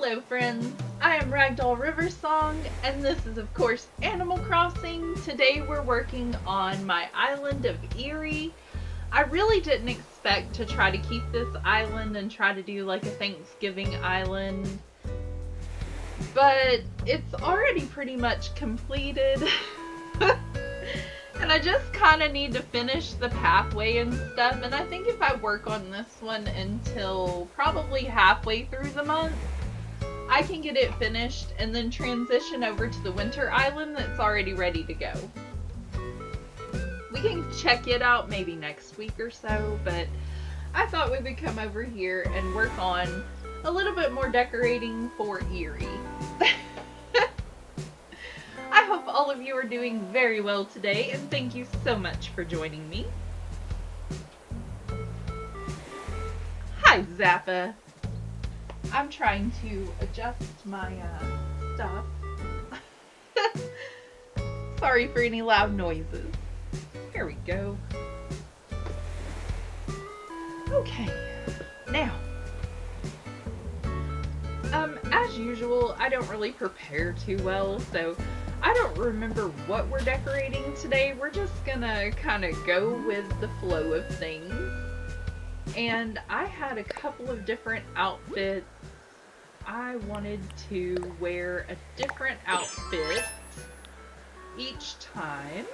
Hello friends, I am Ragdoll Riversong, and this is of course Animal Crossing. Today we're working on my island of Eerie. I really didn't expect to try to keep this island and try to do like a Thanksgiving island, but it's already pretty much completed. And I just kind of need to finish the pathway and stuff, and I think if I work on this one until probably halfway through the month, I can get it finished and then transition over to the winter island that's already ready to go. We can check it out maybe next week or so, but I thought we would come over here and work on a little bit more decorating for Eerie. I hope all of you are doing very well today, and thank you so much for joining me. Hi, Zappa. I'm trying to adjust my stuff. Sorry for any loud noises. Here we go. Okay, now. As usual, I don't really prepare too well, so I don't remember what we're decorating today. We're just gonna kind of go with the flow of things. And I had a couple of different outfits. I wanted to wear a different outfit each time.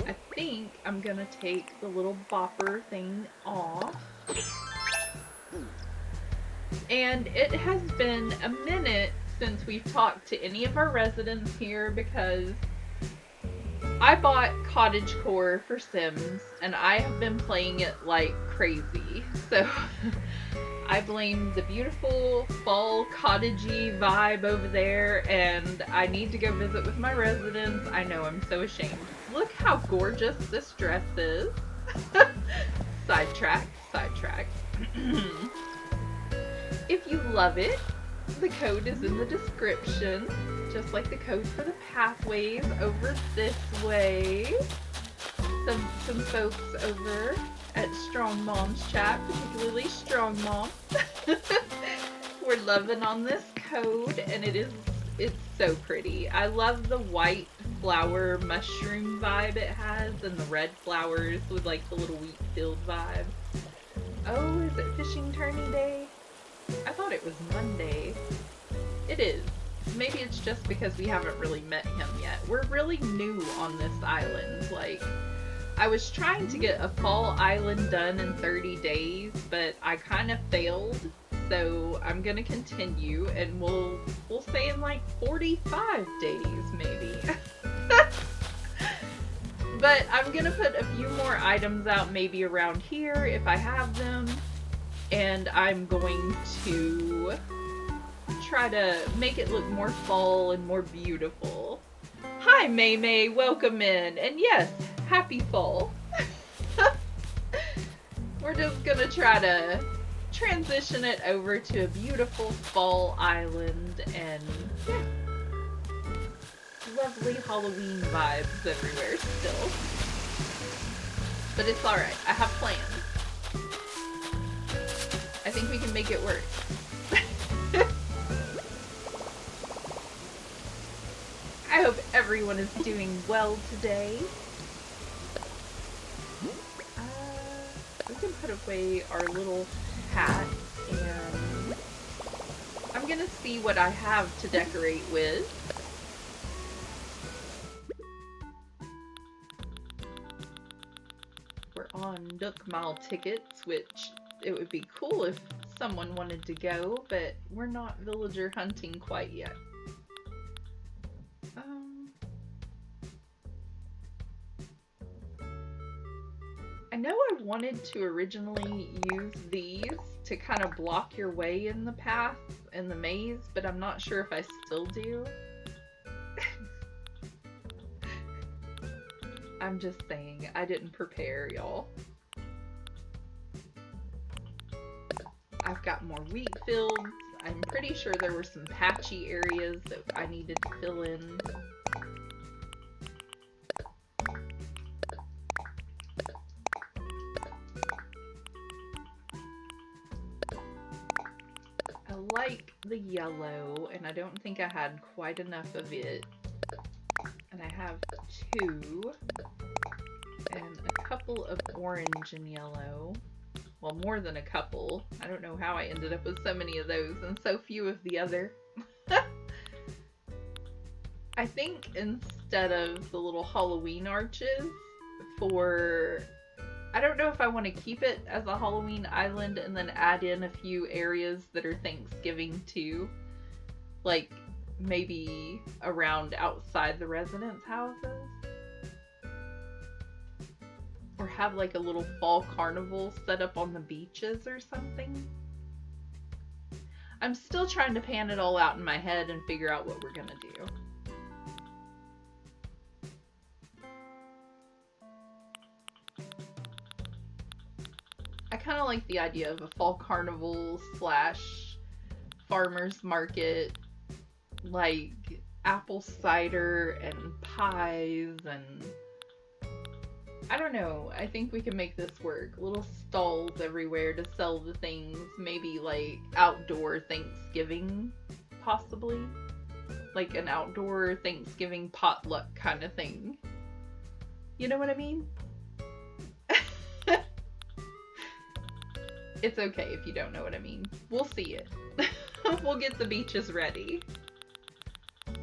I think I'm gonna take the little bopper thing off. And it has been a minute since we've talked to any of our residents here because I bought cottagecore for Sims and I have been playing it like crazy. So I blame the beautiful fall cottagey vibe over there, and I need to go visit with my residents. I know, I'm so ashamed. Look how gorgeous this dress is. Sidetrack. If you love it, the code is in the description, just like the code for the pathways over this way. Some folks over at Strong Mom's chat, particularly Strong Mom, we're loving on this code, and it's so pretty. I love the white flower mushroom vibe it has, and the red flowers with like the little wheat field vibe. Oh, is it fishing tourney day? I thought it was Monday. It is. Maybe it's just because we haven't really met him yet. We're really new on this island. Like, I was trying to get a fall island done in 30 days, but I kind of failed. So I'm gonna continue, and we'll say in like 45 days maybe. But I'm gonna put a few more items out maybe around here if I have them. And I'm going to try to make it look more fall and more beautiful. Hi May May, welcome in. And yes, happy fall. We're just gonna try to transition it over to a beautiful fall island, and yeah, lovely Halloween vibes everywhere still. But it's alright, I have plans. I think we can make it work. I hope everyone is doing well today. We can put away our little hat, and I'm gonna see what I have to decorate with. We're on Nook Mile tickets, which it would be cool if someone wanted to go, but we're not villager hunting quite yet. I know I wanted to originally use these to kind of block your way in the path and the maze, but I'm not sure if I still do. I'm just saying, I didn't prepare, y'all. I've got more wheat fields. I'm pretty sure there were some patchy areas that I needed to fill in. yellow, and I don't think I had quite enough of it. And I have 2, and a couple of orange and yellow. Well, more than a couple. I don't know how I ended up with so many of those and so few of the other. I think instead of the little Halloween arches I don't know if I want to keep it as a Halloween island and then add in a few areas that are Thanksgiving too. Like maybe around outside the residence houses. Or have like a little fall carnival set up on the beaches or something. I'm still trying to pan it all out in my head and figure out what we're gonna do. I kind of like the idea of a fall carnival / farmer's market, like apple cider and pies and I don't know. I think we can make this work. Little stalls everywhere to sell the things. Maybe like outdoor Thanksgiving, possibly. Like an outdoor Thanksgiving potluck kind of thing. You know what I mean? It's okay if you don't know what I mean. We'll see it. We'll get the beaches ready.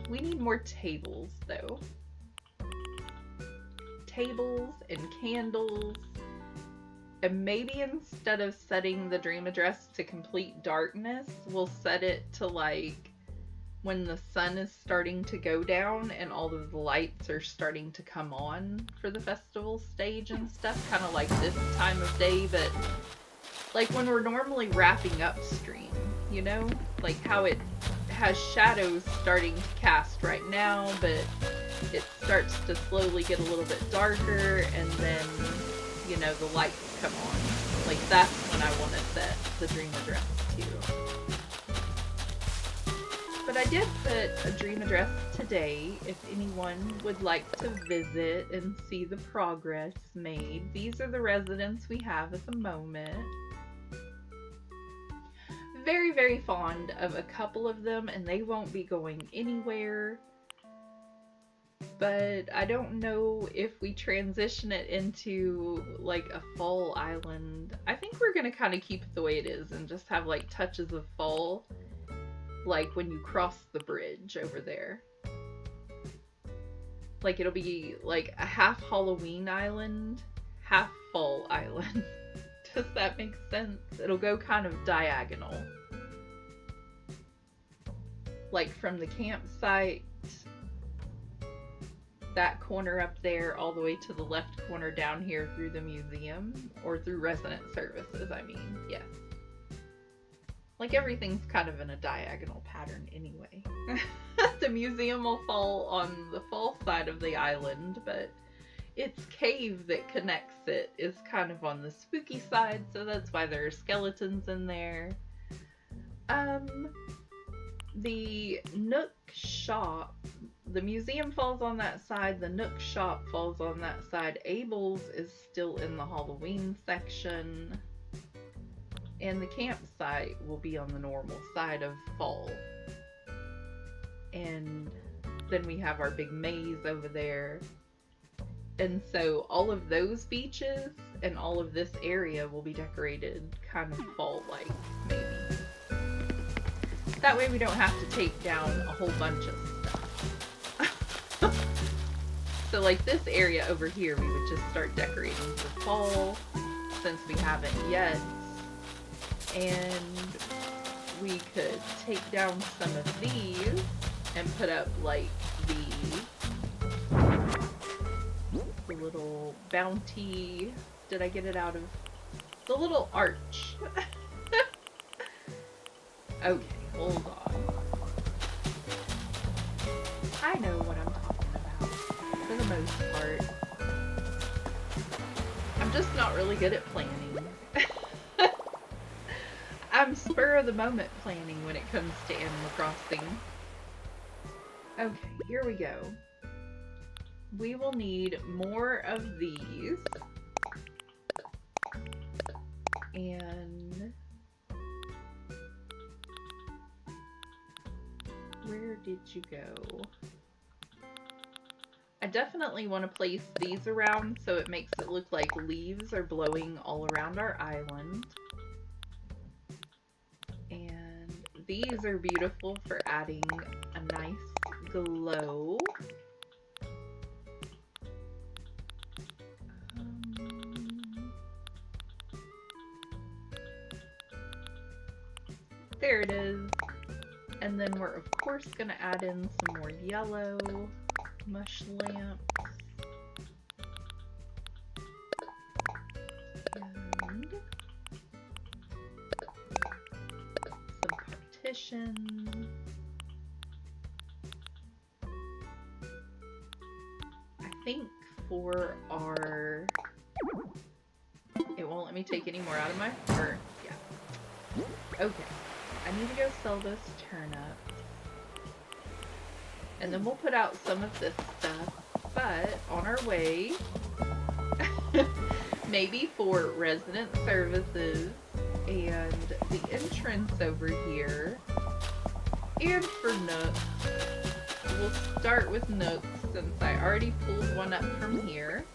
We need more tables, though. Tables and candles. And maybe instead of setting the dream address to complete darkness, we'll set it to like when the sun is starting to go down and all of the lights are starting to come on for the festival stage and stuff. Kind of like this time of day, but like when we're normally wrapping upstream, you know? Like how it has shadows starting to cast right now, but it starts to slowly get a little bit darker, and then, you know, the lights come on. Like that's when I want to set the dream address to. But I did put a dream address today if anyone would like to visit and see the progress made. These are the residents we have at the moment. Very, very fond of a couple of them, and they won't be going anywhere. But I don't know if we transition it into like a fall island. I think we're gonna kind of keep it the way it is and just have like touches of fall, like when you cross the bridge over there. Like it'll be like a half Halloween island, half fall island. Does that make sense? It'll go kind of diagonal. Like from the campsite, that corner up there, all the way to the left corner down here through the museum, or through resident services, I mean, yes. Like everything's kind of in a diagonal pattern anyway. The museum will fall on the fall side of the island, but its cave that connects it is kind of on the spooky side, so that's why there are skeletons in there. The Nook shop, the museum falls on that side, the Nook shop falls on that side. Abel's is still in the Halloween section, and the campsite will be on the normal side of fall. And then we have our big maze over there. And so all of those beaches and all of this area will be decorated kind of fall-like, maybe. That way we don't have to take down a whole bunch of stuff. So like this area over here, we would just start decorating for fall, since we haven't yet. And we could take down some of these and put up like the little bounty. Did I get it out of the little arch? Okay, hold on. I know what I'm talking about for the most part. I'm just not really good at planning. I'm spur of the moment planning when it comes to Animal Crossing. Okay, here we go. We will need more of these. And did you go? I definitely want to place these around so it makes it look like leaves are blowing all around our island. And these are beautiful for adding a nice glow. There it is. And then we're of course going to add in some more yellow mush lamps. And some partitions. I think for our... It won't let me take any more out of my... Yeah. Okay. I need to go sell those turnips. And then we'll put out some of this stuff. But on our way, maybe for resident services and the entrance over here, and for nooks, we'll start with nooks since I already pulled one up from here.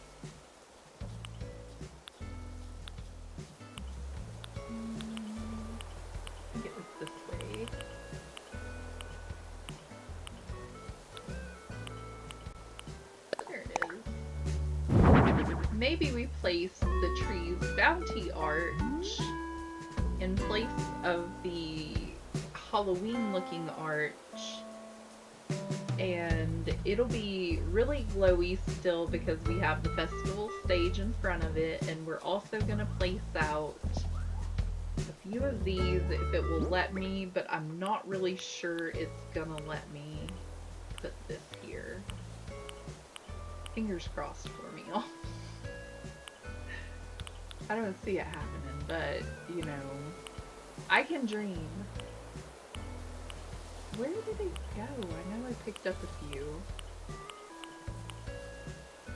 I think it was this way. There it is. Maybe we place the tree's bounty arch in place of the Halloween-looking arch, and it'll be really glowy still because we have the festival stage in front of it, and we're also going to place out a few of these if it will let me, but I'm not really sure it's going to let me put this here. Fingers crossed for me. I don't see it happening, but, you know, I can dream. Where did it go? I know I picked up a few.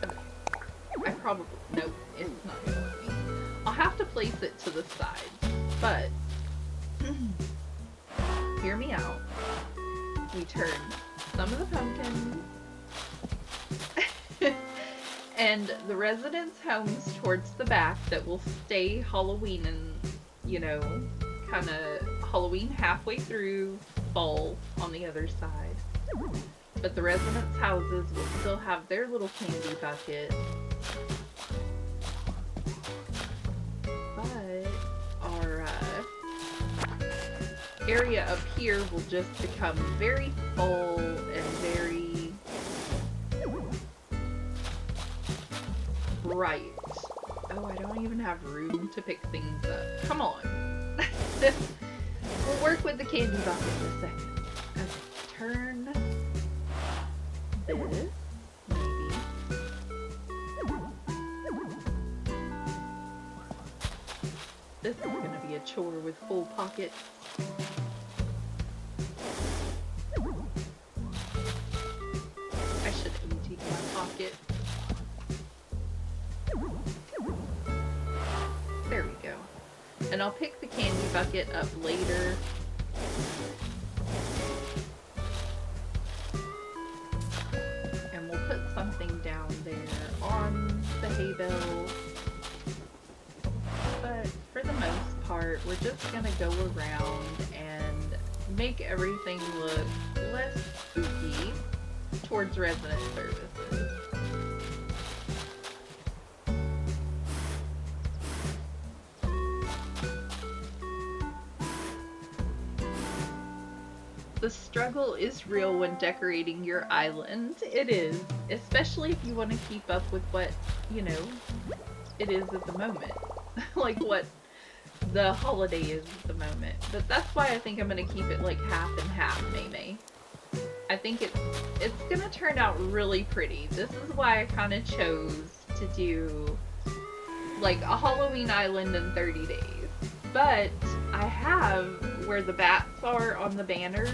Okay. I probably... Nope, it's not gonna let me. I'll have to place it to the side. But, hear me out. We turn some of the pumpkins and the residents' homes towards the back that will stay Halloween and, you know, kind of Halloween halfway through, fall on the other side. But the residents' houses will still have their little candy bucket. But our area up here will just become very full and very bright. Oh, I don't even have room to pick things up. Come on. We'll work with the candy bucket in a second. Okay, turn this, maybe. This is going to be a chore with full pockets. I should empty my pocket. There we go. And I'll pick the candy bucket up later. And we'll put something down there on the hay bale. But for the most part, we're just gonna go around and make everything look less spooky towards resident services. The struggle is real when decorating your island. It is, especially if you want to keep up with what, you know, it is at the moment. Like what the holiday is at the moment. But that's why I think I'm going to keep it like half and half, May. I think it's going to turn out really pretty. This is why I kind of chose to do like a Halloween island in 30 days. But I have, where the bats are on the banners,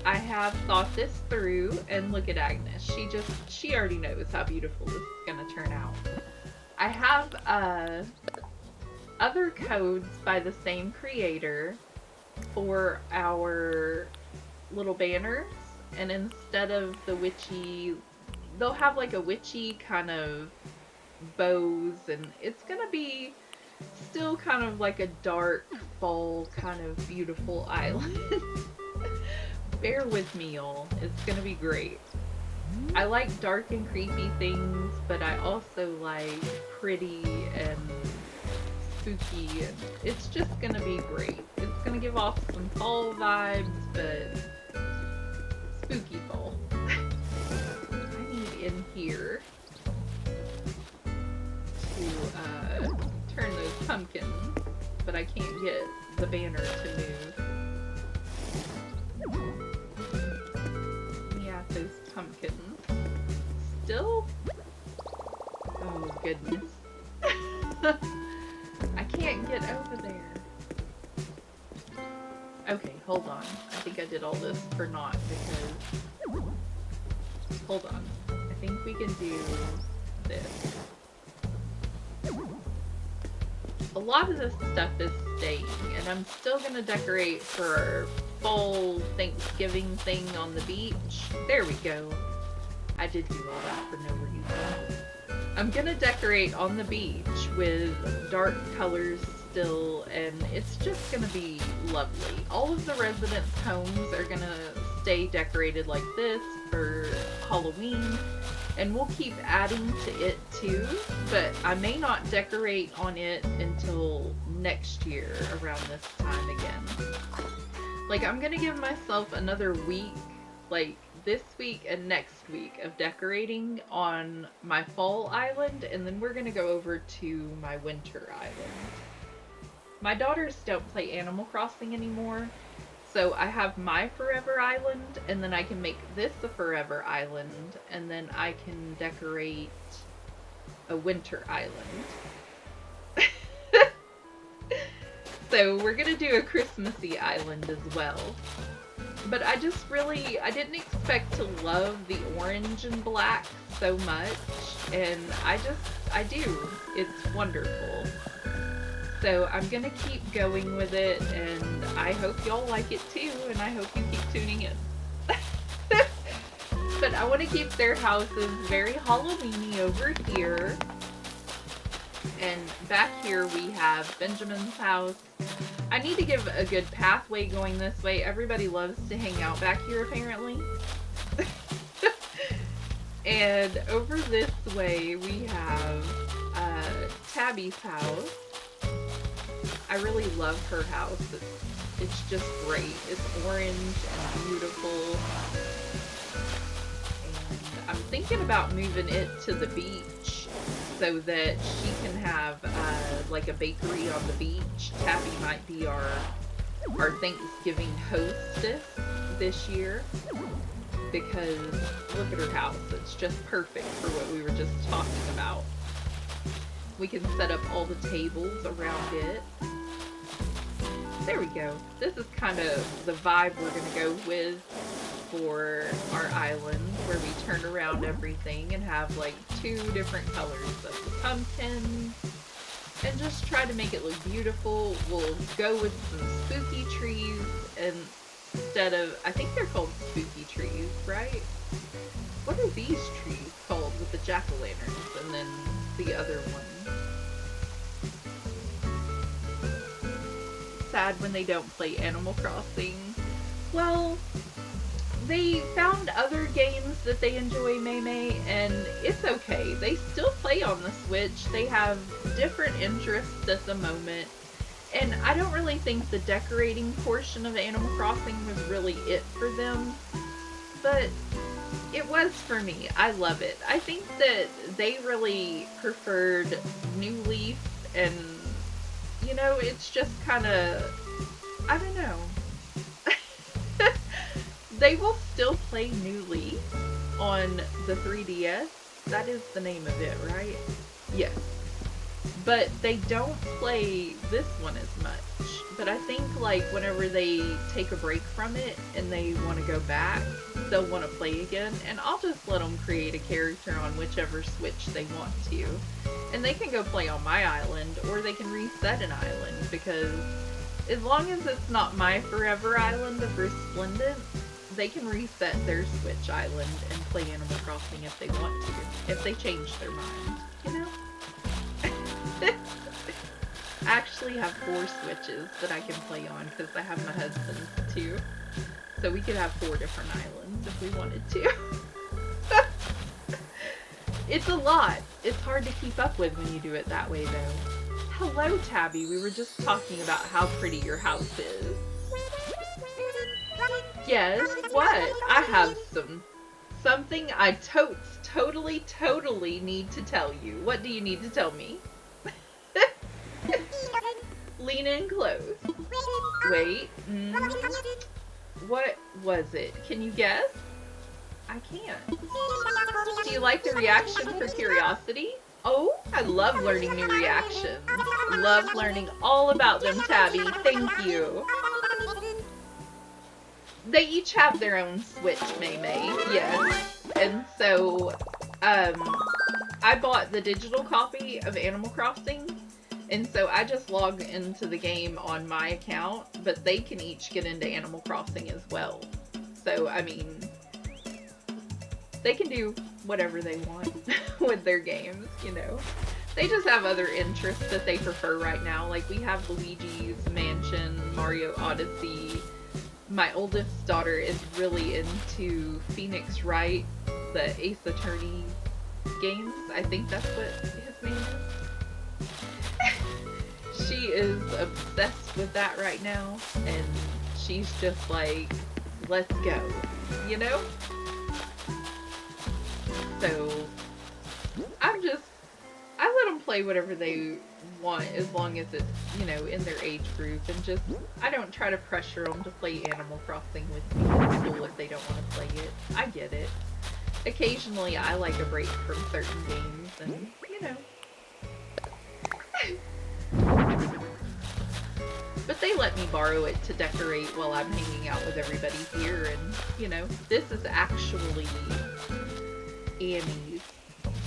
I have thought this through, and look at Agnes. She already knows how beautiful this is going to turn out. I have other codes by the same creator for our little banners, and instead of the witchy, they'll have like a witchy kind of bows, and it's gonna be still kind of like a dark fall kind of beautiful island. Bear with me, y'all. It's gonna be great. I like dark and creepy things, but I also like pretty and spooky, and it's just gonna be great. It's gonna give off some fall vibes, but spooky fall. I need in here to turn those pumpkins, but I can't get the banner to move. Yeah, those pumpkins. Still? Oh goodness. I can't get over there. Okay, hold on. I think I did all this for naught because... Hold on. I think we can do this. A lot of this stuff is staying, and I'm still gonna decorate for our fall Thanksgiving thing on the beach. There we go. I did do all that for no reason. I'm gonna decorate on the beach with dark colors still, and it's just gonna be lovely. All of the residents' homes are gonna stay decorated like this for Halloween, and we'll keep adding to it too, but I may not decorate on it until next year around this time again. Like, I'm gonna give myself another week, like this week and next week, of decorating on my fall island, and then we're gonna go over to my winter island. My daughters don't play Animal Crossing anymore, so I have my forever island, and then I can make this a forever island, and then I can decorate a winter island. So we're gonna do a Christmassy island as well. But I didn't expect to love the orange and black so much, and I do. It's wonderful. So I'm gonna keep going with it, and I hope y'all like it too, and I hope you keep tuning in. But I want to keep their houses very Halloween-y over here. And back here we have Benjamin's house. I need to give a good pathway going this way. Everybody loves to hang out back here, apparently. And over this way we have Tabby's house. I really love her house. It's just great. It's orange and beautiful. And I'm thinking about moving it to the beach so that she can have like a bakery on the beach. Tabby might be our Thanksgiving hostess this year, because look at her house. It's just perfect for what we were just talking about. We can set up all the tables around it. There we go. This is kind of the vibe we're going to go with for our island, where we turn around everything and have like 2 different colors of the pumpkins, and just try to make it look beautiful. We'll go with some spooky trees, and instead of, I think they're called spooky trees, right? What are these trees called with the jack-o'-lanterns and then the other one? Sad when they don't play Animal Crossing. Well, they found other games that they enjoy, Maymay, and it's okay. They still play on the Switch. They have different interests at the moment, and I don't really think the decorating portion of Animal Crossing was really it for them, but it was for me. I love it. I think that they really preferred New Leaf, and you know, it's just kind of, I don't know. They will still play New Leaf on the 3DS. That is the name of it, right? Yes. But they don't play this one as much. But I think, like, whenever they take a break from it and they want to go back, they'll want to play again. And I'll just let them create a character on whichever Switch they want to. And they can go play on my island, or they can reset an island, because as long as it's not my forever island of Resplendent, they can reset their Switch island and play Animal Crossing if they want to, if they change their mind, you know? I actually have 4 Switches that I can play on because I have my husband's too. So we could have 4 different islands if we wanted to. It's a lot. It's hard to keep up with when you do it that way though. Hello, Tabby. We were just talking about how pretty your house is. Yes, what? I have something I totally need to tell you. What do you need to tell me? Lean in close. Wait. What was it? Can you guess? I can't. Do you like the reaction for curiosity? Oh, I love learning new reactions. Love learning all about them, Tabby. Thank you. They each have their own Switch, May, yes. And so, I bought the digital copy of Animal Crossing, and so I just log into the game on my account, but they can each get into Animal Crossing as well. So, I mean, they can do whatever they want with their games, you know. They just have other interests that they prefer right now. Like, we have Luigi's Mansion, Mario Odyssey. My oldest daughter is really into Phoenix Wright, the Ace Attorney games. I think that's what his name is. She is obsessed with that right now, and she's just like, let's go, you know? So, I let them play whatever they want as long as it's, you know, in their age group, and just, I don't try to pressure them to play Animal Crossing with me. It's cool if they don't want to play it. I get it. Occasionally I like a break from certain games, and, you know. But they let me borrow it to decorate while I'm hanging out with everybody here, and, you know, this is actually Annie's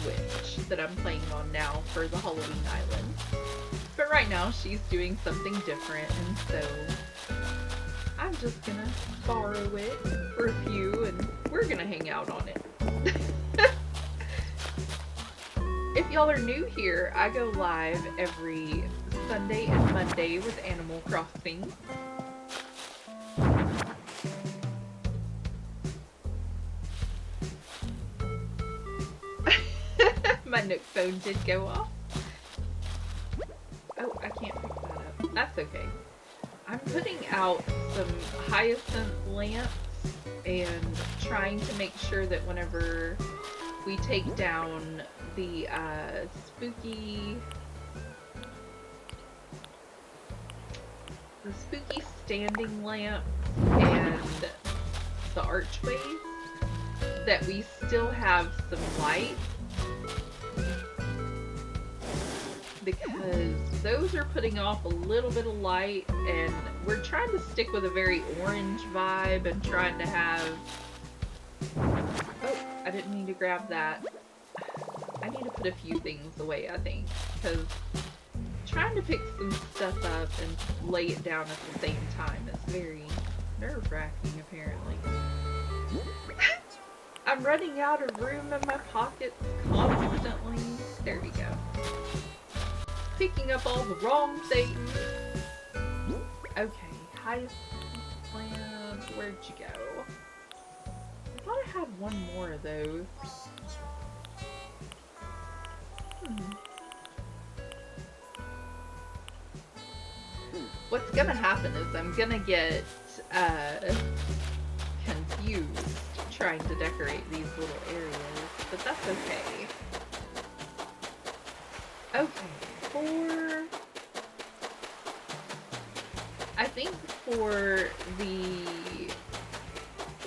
Switch that I'm playing on now for the Halloween Island. But right now she's doing something different, and so I'm just gonna borrow it for a few, and we're gonna hang out on it. If y'all are new here, I go live every Sunday and Monday with Animal Crossing. My Nook phone did go off. Oh, I can't pick that up. That's okay. I'm putting out some hyacinth lamps and trying to make sure that whenever we take down the spooky standing lamp and the archways, that we still have some light, because those are putting off a little bit of light, and we're trying to stick with a very orange vibe and trying to have... Oh, I didn't mean to grab that. I need to put a few things away, I think, because trying to pick some stuff up and lay it down at the same time is very nerve-wracking, apparently. I'm running out of room in my pockets constantly. There we go. Picking up all the wrong things. Okay, hyacinth plant, where'd you go? I thought I had one more of those. What's gonna happen is I'm gonna get confused trying to decorate these little areas, but that's okay. Okay, I think for the,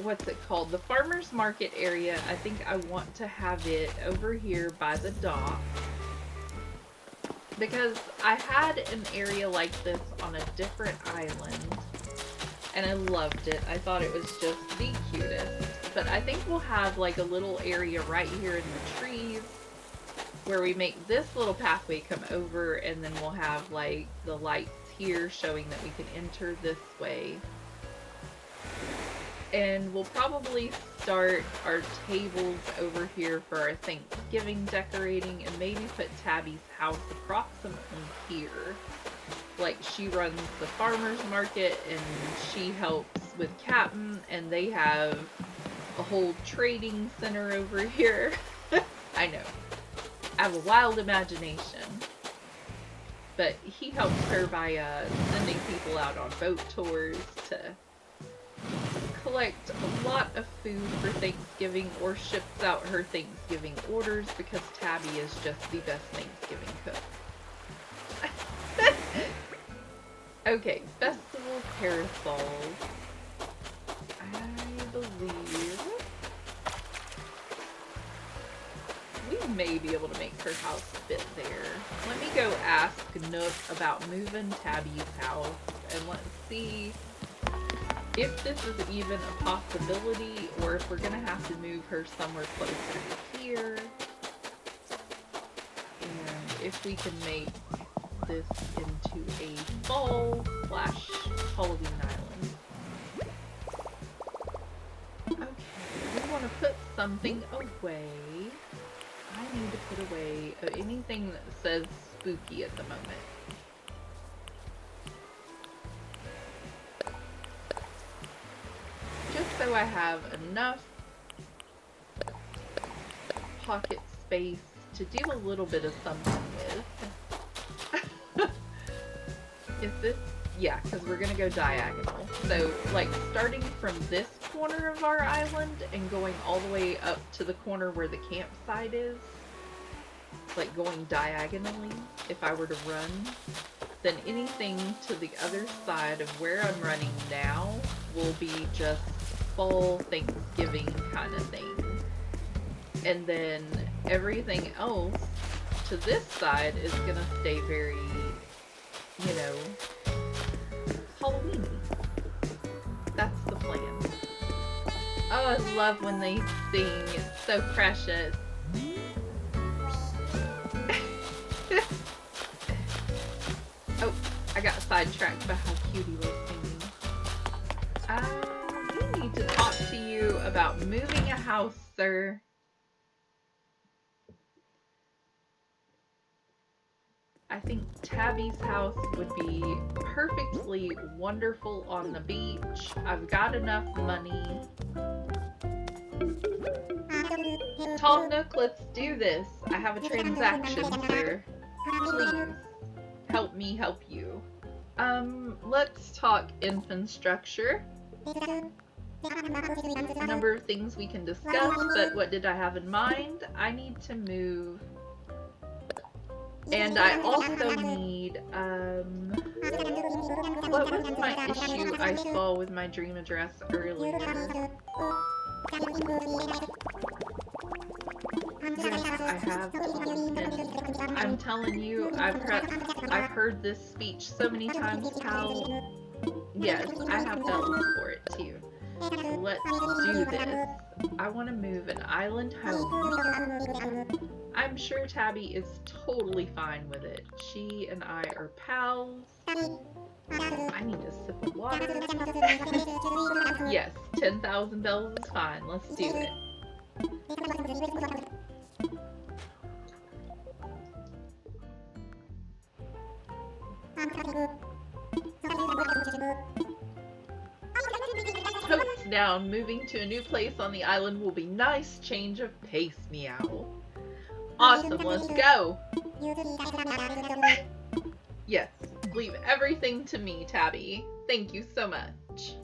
what's it called, the farmer's market area, I think I want to have it over here by the dock, because I had an area like this on a different island, and I loved it. I thought it was just the cutest. But I think we'll have like a little area right here in the trees where we make this little pathway come over, and then we'll have like the lights here showing that we can enter this way. And we'll probably start our tables over here for our Thanksgiving decorating and maybe put Tabby's house approximately here. Like, she runs the farmer's market and she helps with Captain, and they have a whole trading center over here. I know. I have a wild imagination. But he helps her by sending people out on boat tours to collect a lot of food for Thanksgiving, or ships out her Thanksgiving orders because Tabby is just the best Thanksgiving cook. Okay, festival parasols. I believe we may be able to make her house fit there. Let me go ask Nook about moving Tabby's house, and let's see if this is even a possibility, or if we're gonna have to move her somewhere closer to here. And if we can make this into a fall / Halloween island. Okay, we want to put something away. I need to put away anything that says spooky at the moment. Just so I have enough pocket space to do a little bit of something with. Is this? Yeah, because we're going to go diagonal. So, like, starting from this corner of our island and going all the way up to the corner where the campsite is, like going diagonally, if I were to run, then anything to the other side of where I'm running now will be just fall Thanksgiving kind of thing. And then everything else to this side is going to stay very, you know, Halloween. That's the plan. Oh, I love when they sing. It's so precious. Oh, I got sidetracked by how cute he was singing. We need to talk to you about moving a house, sir. I think Tabby's house would be perfectly wonderful on the beach. I've got enough money. Tall Nook, let's do this. I have a transaction, sir. Please, help me help you. Let's talk infrastructure. A number of things we can discuss, but what did I have in mind? I need to move. And I also need, what was my issue I saw with my dream address earlier? Yes, I have, and I'm telling you, I've heard this speech so many times, pal. Yes, I have bells for it too. Let's do this. I want to move an island home. I'm sure Tabby is totally fine with it. She and I are pals. I need a sip of water. Yes, 10,000 bells is fine. Let's do it. Totes down. Moving to a new place on the island will be nice change of pace, meow. Awesome, let's go! Yes, leave everything to me, Tabby. Thank you so much.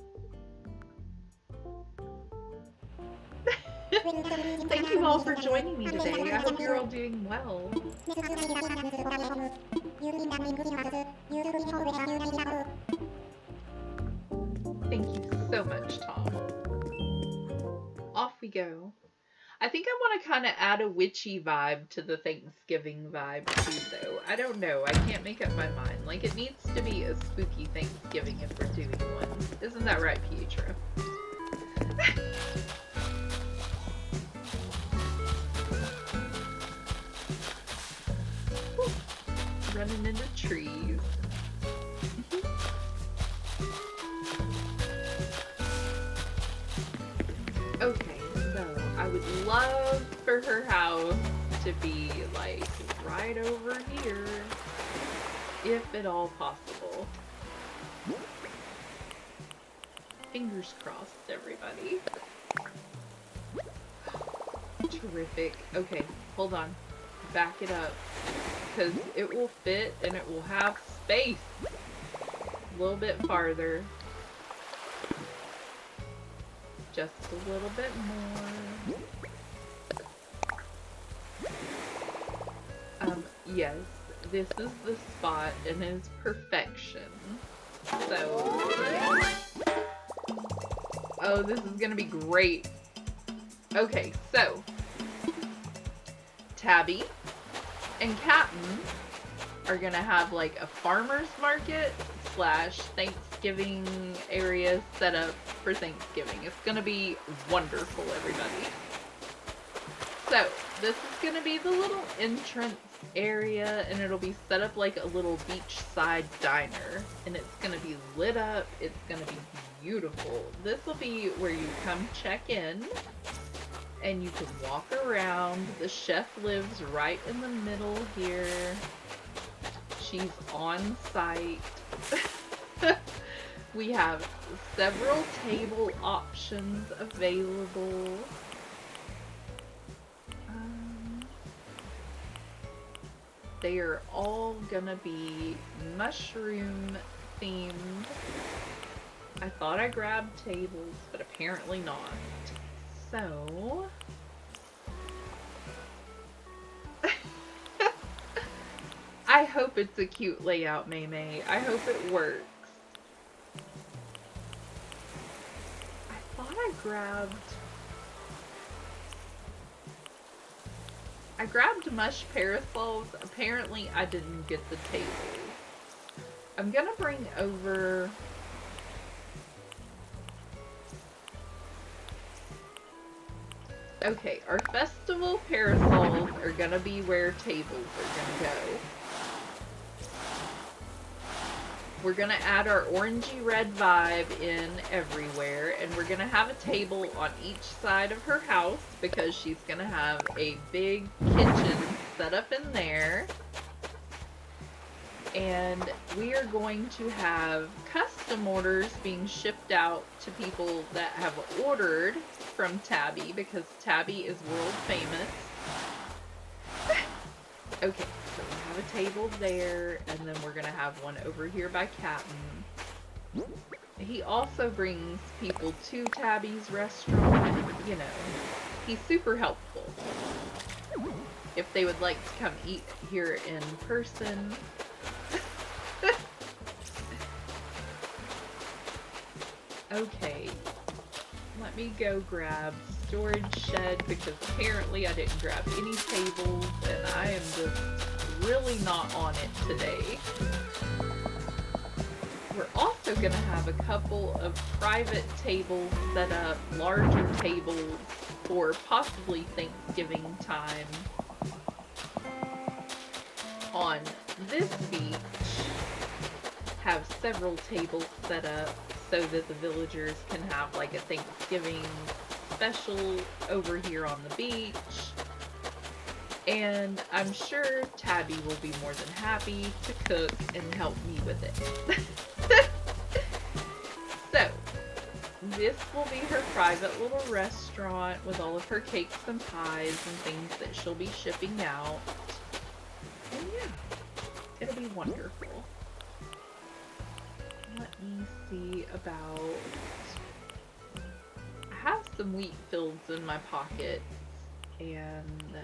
Thank you all for joining me today. I hope you're all doing well. Thank you so much, Tom. Off we go. I think I want to kind of add a witchy vibe to the Thanksgiving vibe too, though. I don't know. I can't make up my mind. Like, it needs to be a spooky Thanksgiving if we're doing one. Isn't that right, Pietro? Running into trees. love for her house to be like right over here, if at all possible. Fingers crossed, everybody. Terrific. Okay, hold on. Back it up. Because it will fit and it will have space. A little bit farther. Just a little bit more. Yes, this is the spot and it is perfection. So, oh, this is gonna be great. Okay, so, Tabby and Captain are gonna have like a farmer's market / Thanksgiving area set up for Thanksgiving. It's gonna be wonderful, everybody. So, this is gonna be the little entrance area, and it'll be set up like a little beachside diner, and it's gonna be lit up. It's gonna be beautiful. This will be where you come check in, and you can walk around. The chef lives right in the middle here. She's on site. We have several table options available. They are all gonna be mushroom themed. I thought I grabbed tables, but apparently not. So, I hope it's a cute layout, May. I hope it works. I thought I grabbed mush parasols. Apparently I didn't get the tables. I'm gonna bring over... Okay, our festival parasols are gonna be where tables are gonna go. We're gonna add our orangey red vibe in everywhere, and we're gonna have a table on each side of her house because she's gonna have a big kitchen set up in there. And we are going to have custom orders being shipped out to people that have ordered from Tabby because Tabby is world famous. Okay, so we have a table there, and then we're gonna have one over here by Captain. He also brings people to Tabby's restaurant, you know. He's super helpful. If they would like to come eat here in person. Okay, let me go grab storage shed because apparently I didn't grab any tables and I am just really not on it today. We're also going to have a couple of private tables set up, larger tables for possibly Thanksgiving time on this beach. Have several tables set up so that the villagers can have like a Thanksgiving special over here on the beach. And I'm sure Tabby will be more than happy to cook and help me with it. So, this will be her private little restaurant with all of her cakes and pies and things that she'll be shipping out. And yeah, it'll be wonderful. Let me see about... I have some wheat fields in my pocket and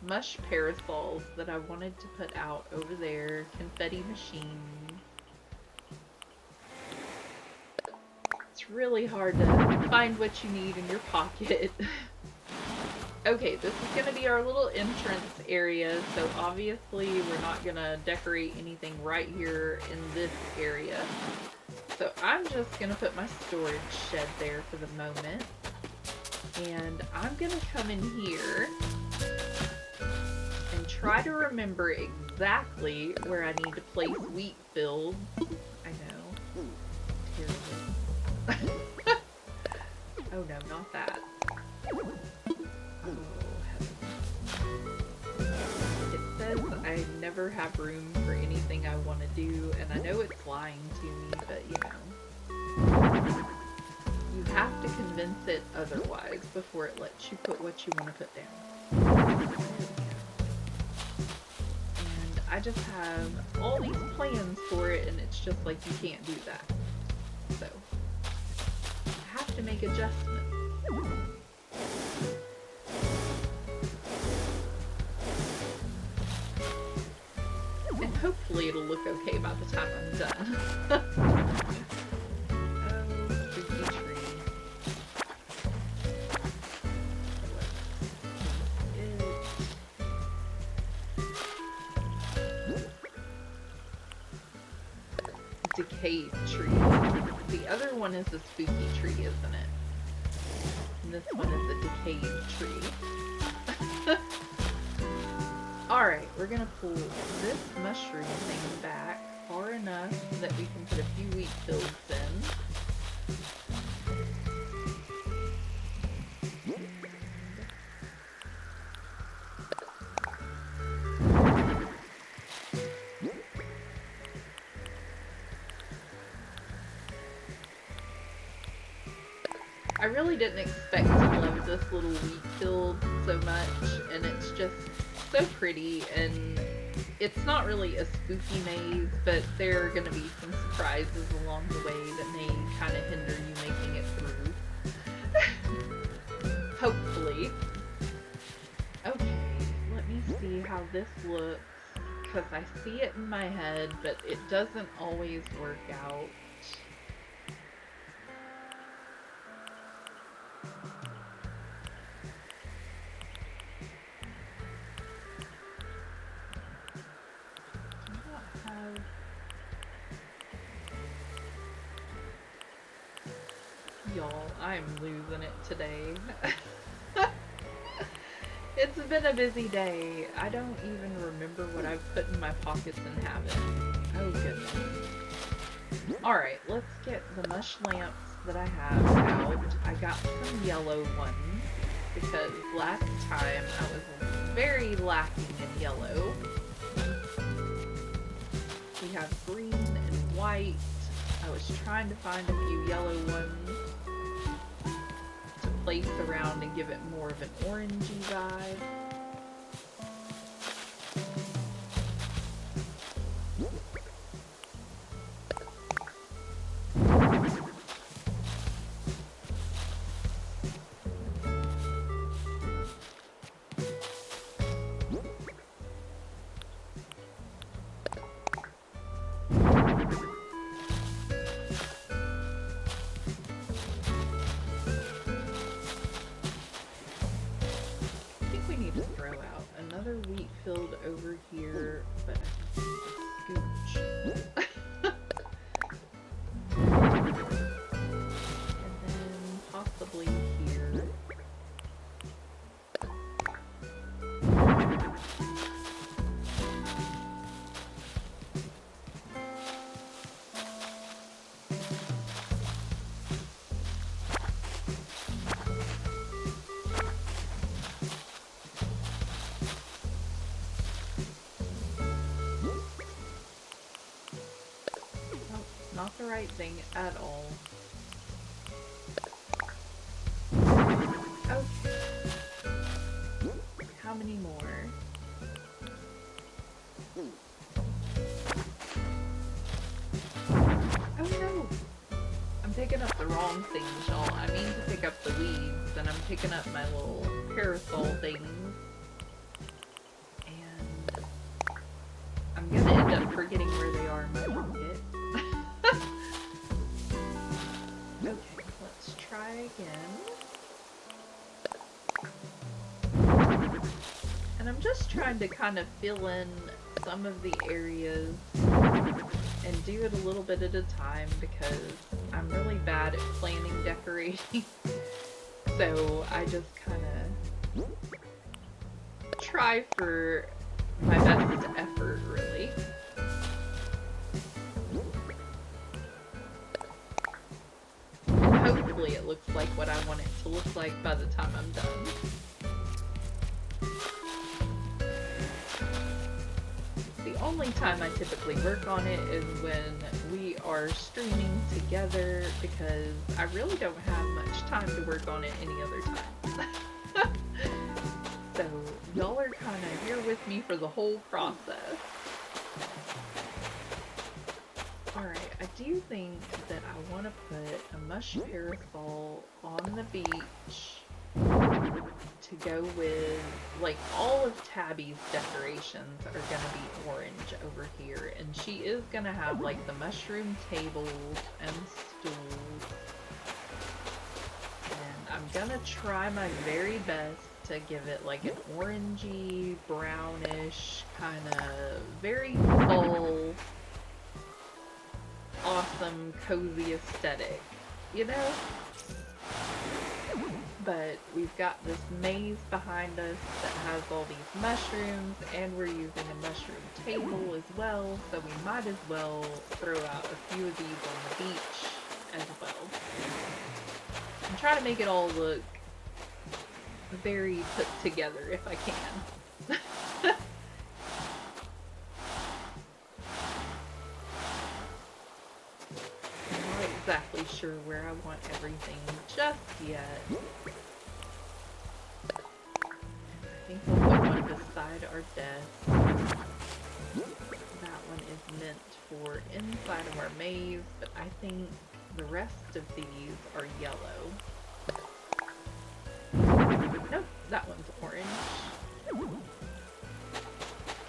mush parasols that I wanted to put out over there. Confetti machine. It's really hard to find what you need in your pocket. Okay, this is going to be our little entrance area, so obviously we're not going to decorate anything right here in this area. So I'm just going to put my storage shed there for the moment. And I'm going to come in here and try to remember exactly where I need to place wheat fields. I know. Terrible. Oh no, not that. Oh, never have room for anything I want to do, and I know it's lying to me, but you know. You have to convince it otherwise before it lets you put what you want to put down. And I just have all these plans for it, and it's just like you can't do that. So, I have to make adjustments. And hopefully it'll look okay by the time I'm done. Decayed tree. The other one is a spooky tree, isn't it? And this one is a decayed tree. Alright, we're gonna pull this mushroom thing back far enough that we can put a few wheat fields in. I really didn't expect to love this little wheat field so much, and it's just so pretty, and it's not really a spooky maze, but there are going to be some surprises along the way that may kind of hinder you making it through. Hopefully. Okay, let me see how this looks, because I see it in my head, but it doesn't always work out. Y'all, I'm losing it today. It's been a busy day. I don't even remember what I've put in my pockets and haven't. Oh goodness. Alright, let's get the mush lamps that I have out. I got some yellow ones because last time I was very lacking in yellow. We have green and white. I was trying to find a few yellow ones to place around and give it more of an orangey vibe. Wheat field over here, but I can scooch. And then possibly here. Not the right thing at all. Okay. How many more? Oh no! I'm picking up the wrong things, y'all. I mean to pick up the weeds, and I'm picking up my little parasol things. And I'm gonna end up forgetting where they are in my pocket. Okay, let's try again. And I'm just trying to kind of fill in some of the areas and do it a little bit at a time because I'm really bad at planning decorating. So I just kind of try for my best effort, really. Hopefully it looks like what I want it to look like by the time I'm done. See, only time I typically work on it is when we are streaming together, because I really don't have much time to work on it any other time. So y'all are kind of here with me for the whole process. Alright, I do think that I want to put a mush parasol on the beach to go with, like, all of Tabby's decorations are gonna be orange over here, and she is gonna have, like, the mushroom tables and stools, and I'm gonna try my very best to give it, like, an orangey, brownish, kind of very fall, awesome, cozy aesthetic, you know? But we've got this maze behind us that has all these mushrooms, and we're using a mushroom table as well, so we might as well throw out a few of these on the beach as well. I'm trying to make it all look very put together if I can. I'm not exactly sure where I want everything just yet. I think we'll put one beside our desk. That one is meant for inside of our maze, but I think the rest of these are yellow. Nope, that one's orange.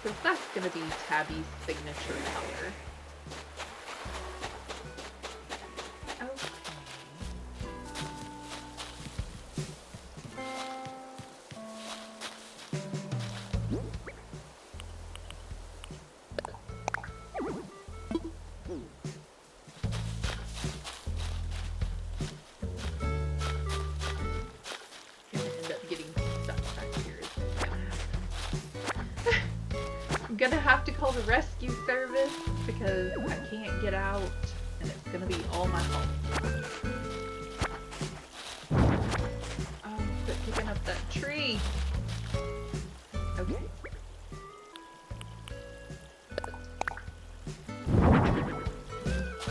Because that's going to be Tabby's signature color. Okay. Gonna have to call the rescue service because I can't get out and it's gonna be all my fault. Oh, quit picking up that tree. Okay.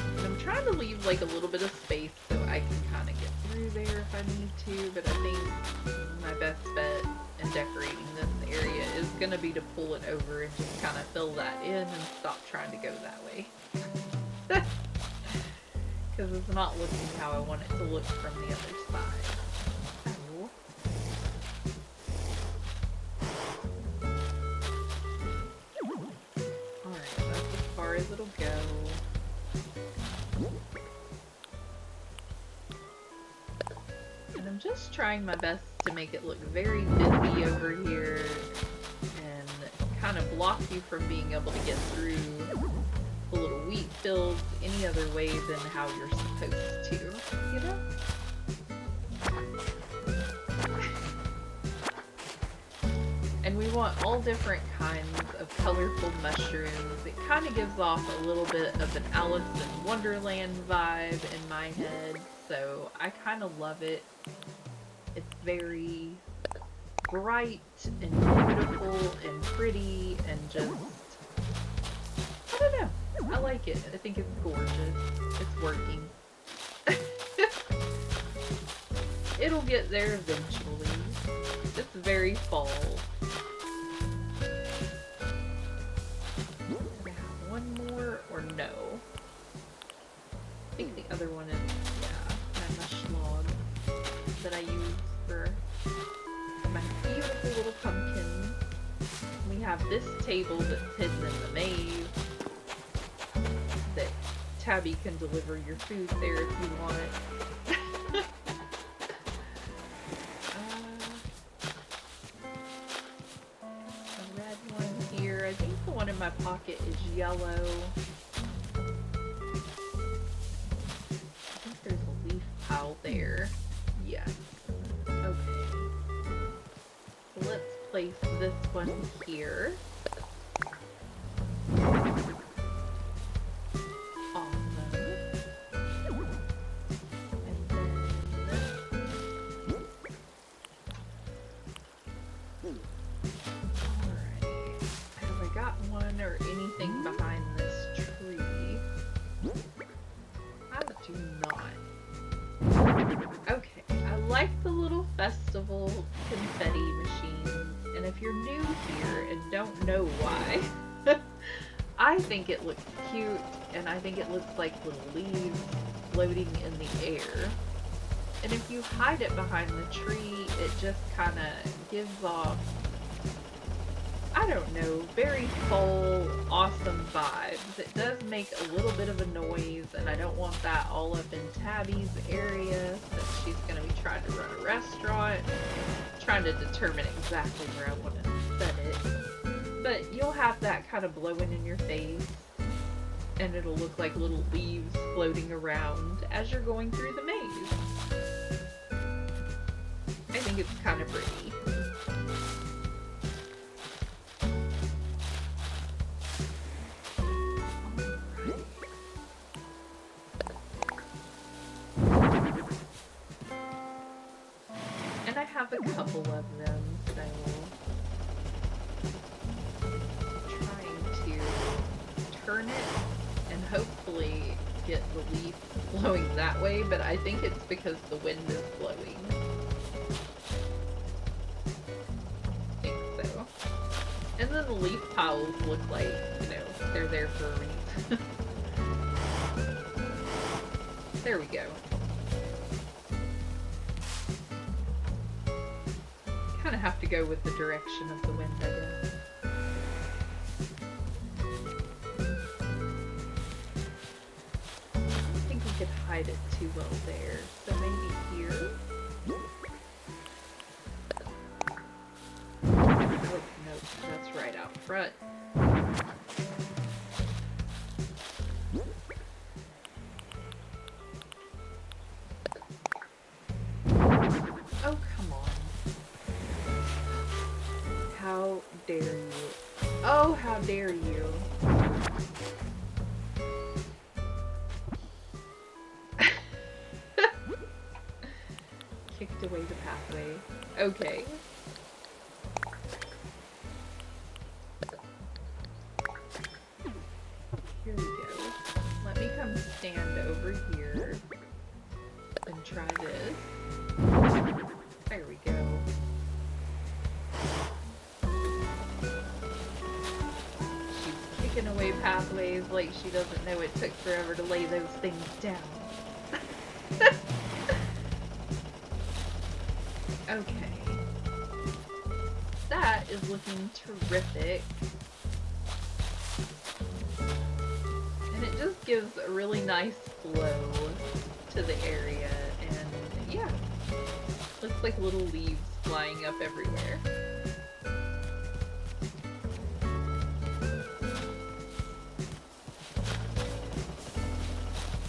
And I'm trying to leave like a little bit of space so I can kind of get through there if I need to, but I think my best bet in decorating this area is going to be to pull it over and just kind of fill that in and stop trying to go that way. Because it's not looking how I want it to look from the other side. Oh. Alright, that's as far as it'll go. And I'm just trying my best to make it look very busy over here and kind of block you from being able to get through the little wheat fields any other way than how you're supposed to, you know? And we want all different kinds of colorful mushrooms. It kind of gives off a little bit of an Alice in Wonderland vibe in my head, so I kind of love it. It's very bright and beautiful and pretty and just, I don't know, I like it. I think it's gorgeous. It's working. It'll get there eventually. It's very fall. Do I have one more or no? I think the other one is, yeah, my mush log that I use for my beautiful little pumpkins. We have this table that's hidden in the maze that Tabby can deliver your food there if you want it. A red one here. I think the one in my pocket is yellow. I think there's a leaf pile there. Yes. Okay. So let's place this one here. Awesome. And then... Alright. Have I got one or anything behind this tree. I do not. Okay, I like the little festival confetti machines, and if you're new here and don't know why, I think it looks cute, and I think it looks like little leaves floating in the air. And if you hide it behind the tree, it just kind of gives off, I don't know, very full, awesome vibes. It does make a little bit of a noise, and I don't want that all up in Tabby's area, since she's going to be trying to run a restaurant, trying to determine exactly where I want to set it. But you'll have that kind of blowing in your face, and it'll look like little leaves floating around as you're going through the maze. I think it's kind of pretty. And I have a couple of them, so I'm trying to turn it and hopefully get the leaf blowing that way, but I think it's because the wind is blowing. And then the leaf piles look like, you know, they're there for a reason. There we go. Kind of have to go with the direction of the wind, I guess. I don't think we could hide it too well there, so maybe here. That's right out front. Oh, come on. How dare you? Oh, how dare you? Kicked away the pathway. Okay. Here we go. Let me come stand over here and try this. There we go. She's kicking away pathways like she doesn't know it took forever to lay those things down. Okay. That is looking terrific. And it just gives a really nice flow to the area, and yeah, looks like little leaves flying up everywhere.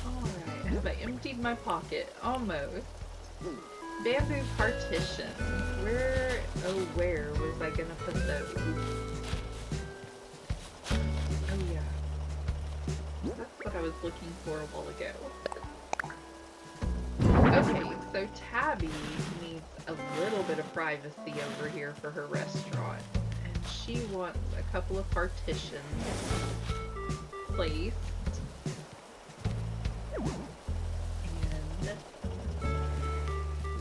Alright, have I emptied my pocket? Almost. Bamboo partition. Where, oh where was I gonna put those? Oh yeah. That's what I was looking for a while ago. Okay, so Tabby needs a little bit of privacy over here for her restaurant. And she wants a couple of partitions placed. And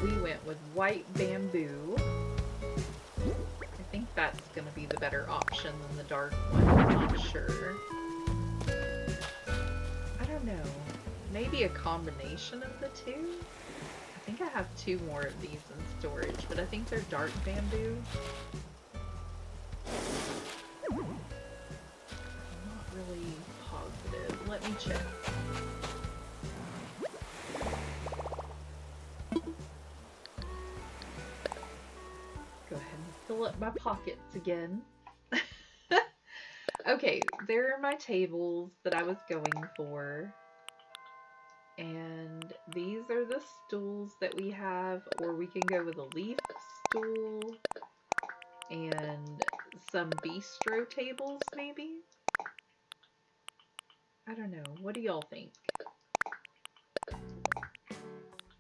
we went with white bamboo. I think that's going to be the better option than the dark one. I'm not sure. I don't know. Maybe a combination of the two? I think I have two more of these in storage, but I think they're dark bamboo. I'm not really positive. Let me check. Go ahead and fill up my pockets again. Okay, there are my tables that I was going for. And these are the stools that we have, or we can go with a leaf stool and some bistro tables, maybe? I don't know. What do y'all think?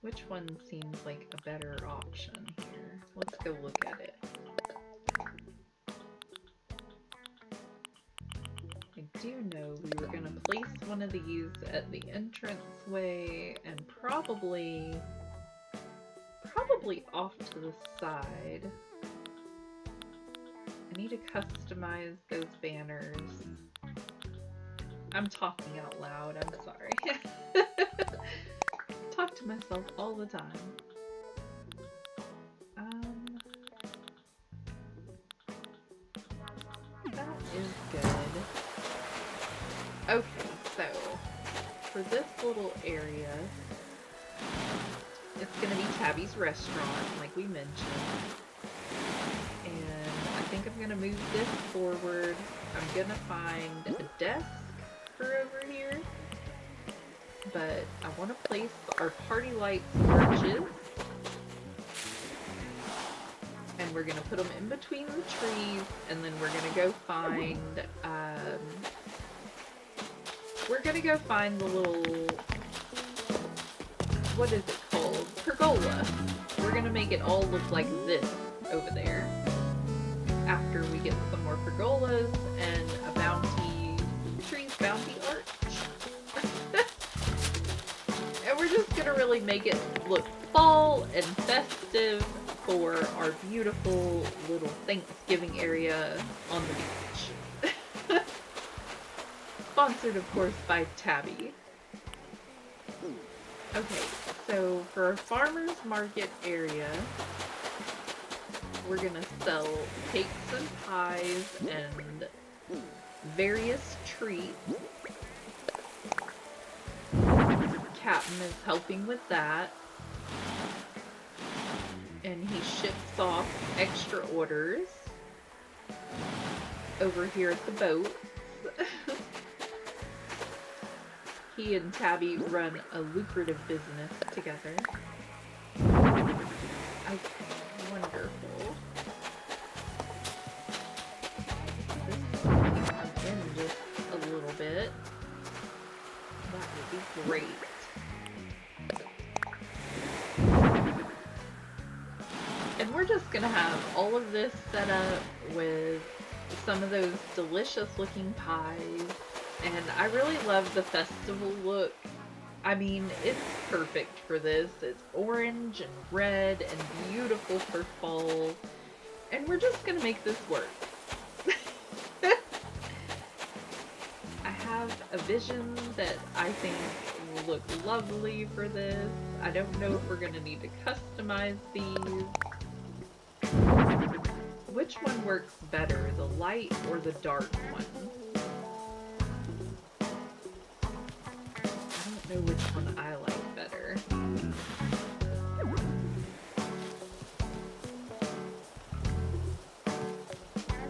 Which one seems like a better option here? Let's go look at it. do know we were going to place one of these at the entranceway and probably off to the side. I need to customize those banners. I'm talking out loud, I'm sorry. Talk to myself all the time. That is good. Okay, so for this little area, it's gonna be Tabby's restaurant, like we mentioned. And I think I'm gonna move this forward. I'm gonna find a desk for over here. But I want to place our party lights arches. And we're gonna put them in between the trees, and then we're gonna go find, the little, what is it called? Pergola. We're gonna make it all look like this over there. After we get some more pergolas and a trees bounty arch. And we're just gonna really make it look fall and festive for our beautiful little Thanksgiving area on the beach. Sponsored, of course, by Tabby. Okay, so for our farmer's market area, we're gonna sell cakes and pies and various treats. Captain is helping with that. And he ships off extra orders over here at the boat. He and Tabby run a lucrative business together. Okay, wonderful. This can come in just a little bit. That would be great. And we're just gonna have all of this set up with some of those delicious looking pies. And I really love the festival look. I mean, it's perfect for this. It's orange and red and beautiful for fall. And we're just gonna make this work. I have a vision that I think will look lovely for this. I don't know if we're gonna need to customize these. Which one works better, the light or the dark one? I don't know which one I like better.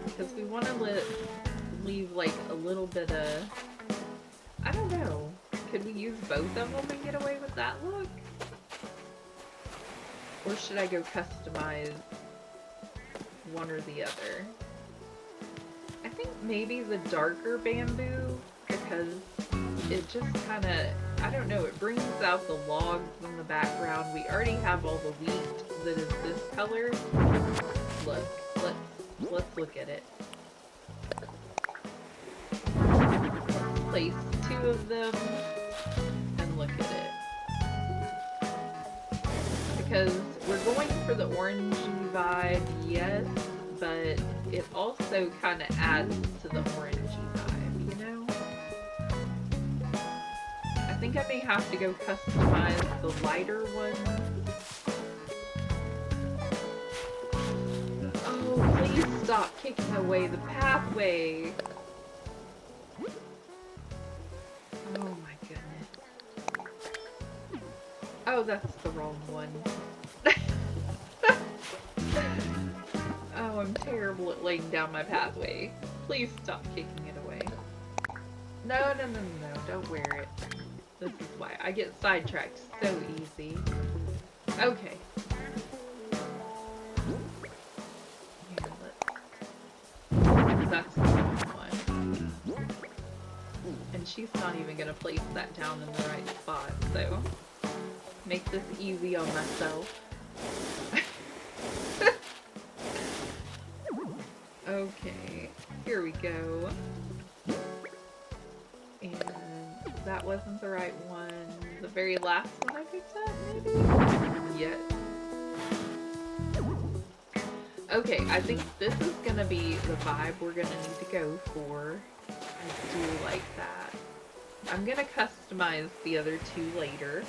Because we want to leave like a little bit of... I don't know. Could we use both of them and get away with that look? Or should I go customize one or the other? I think maybe the darker bamboo, because it just kind of, I don't know, it brings out the logs in the background. We already have all the wheat that is this color. Look, let's look at it. Let's place two of them and look at it. Because we're going for the orangey vibe, yes, but it also kind of adds to the orangey vibe, you know? I think I may have to go customize the lighter one. Oh, please stop kicking away the pathway! Oh my goodness. Oh, that's the wrong one. Oh, I'm terrible at laying down my pathway. Please stop kicking it away. No, don't wear it. This is why I get sidetracked so easy. Okay. Yeah, that's the wrong one. And she's not even gonna place that down in the right spot, so make this easy on myself. Okay, here we go. that wasn't the right one. The very last one I picked up, maybe? Yes. Okay, I think this is gonna be the vibe we're gonna need to go for. I do like that. I'm gonna customize the other two later.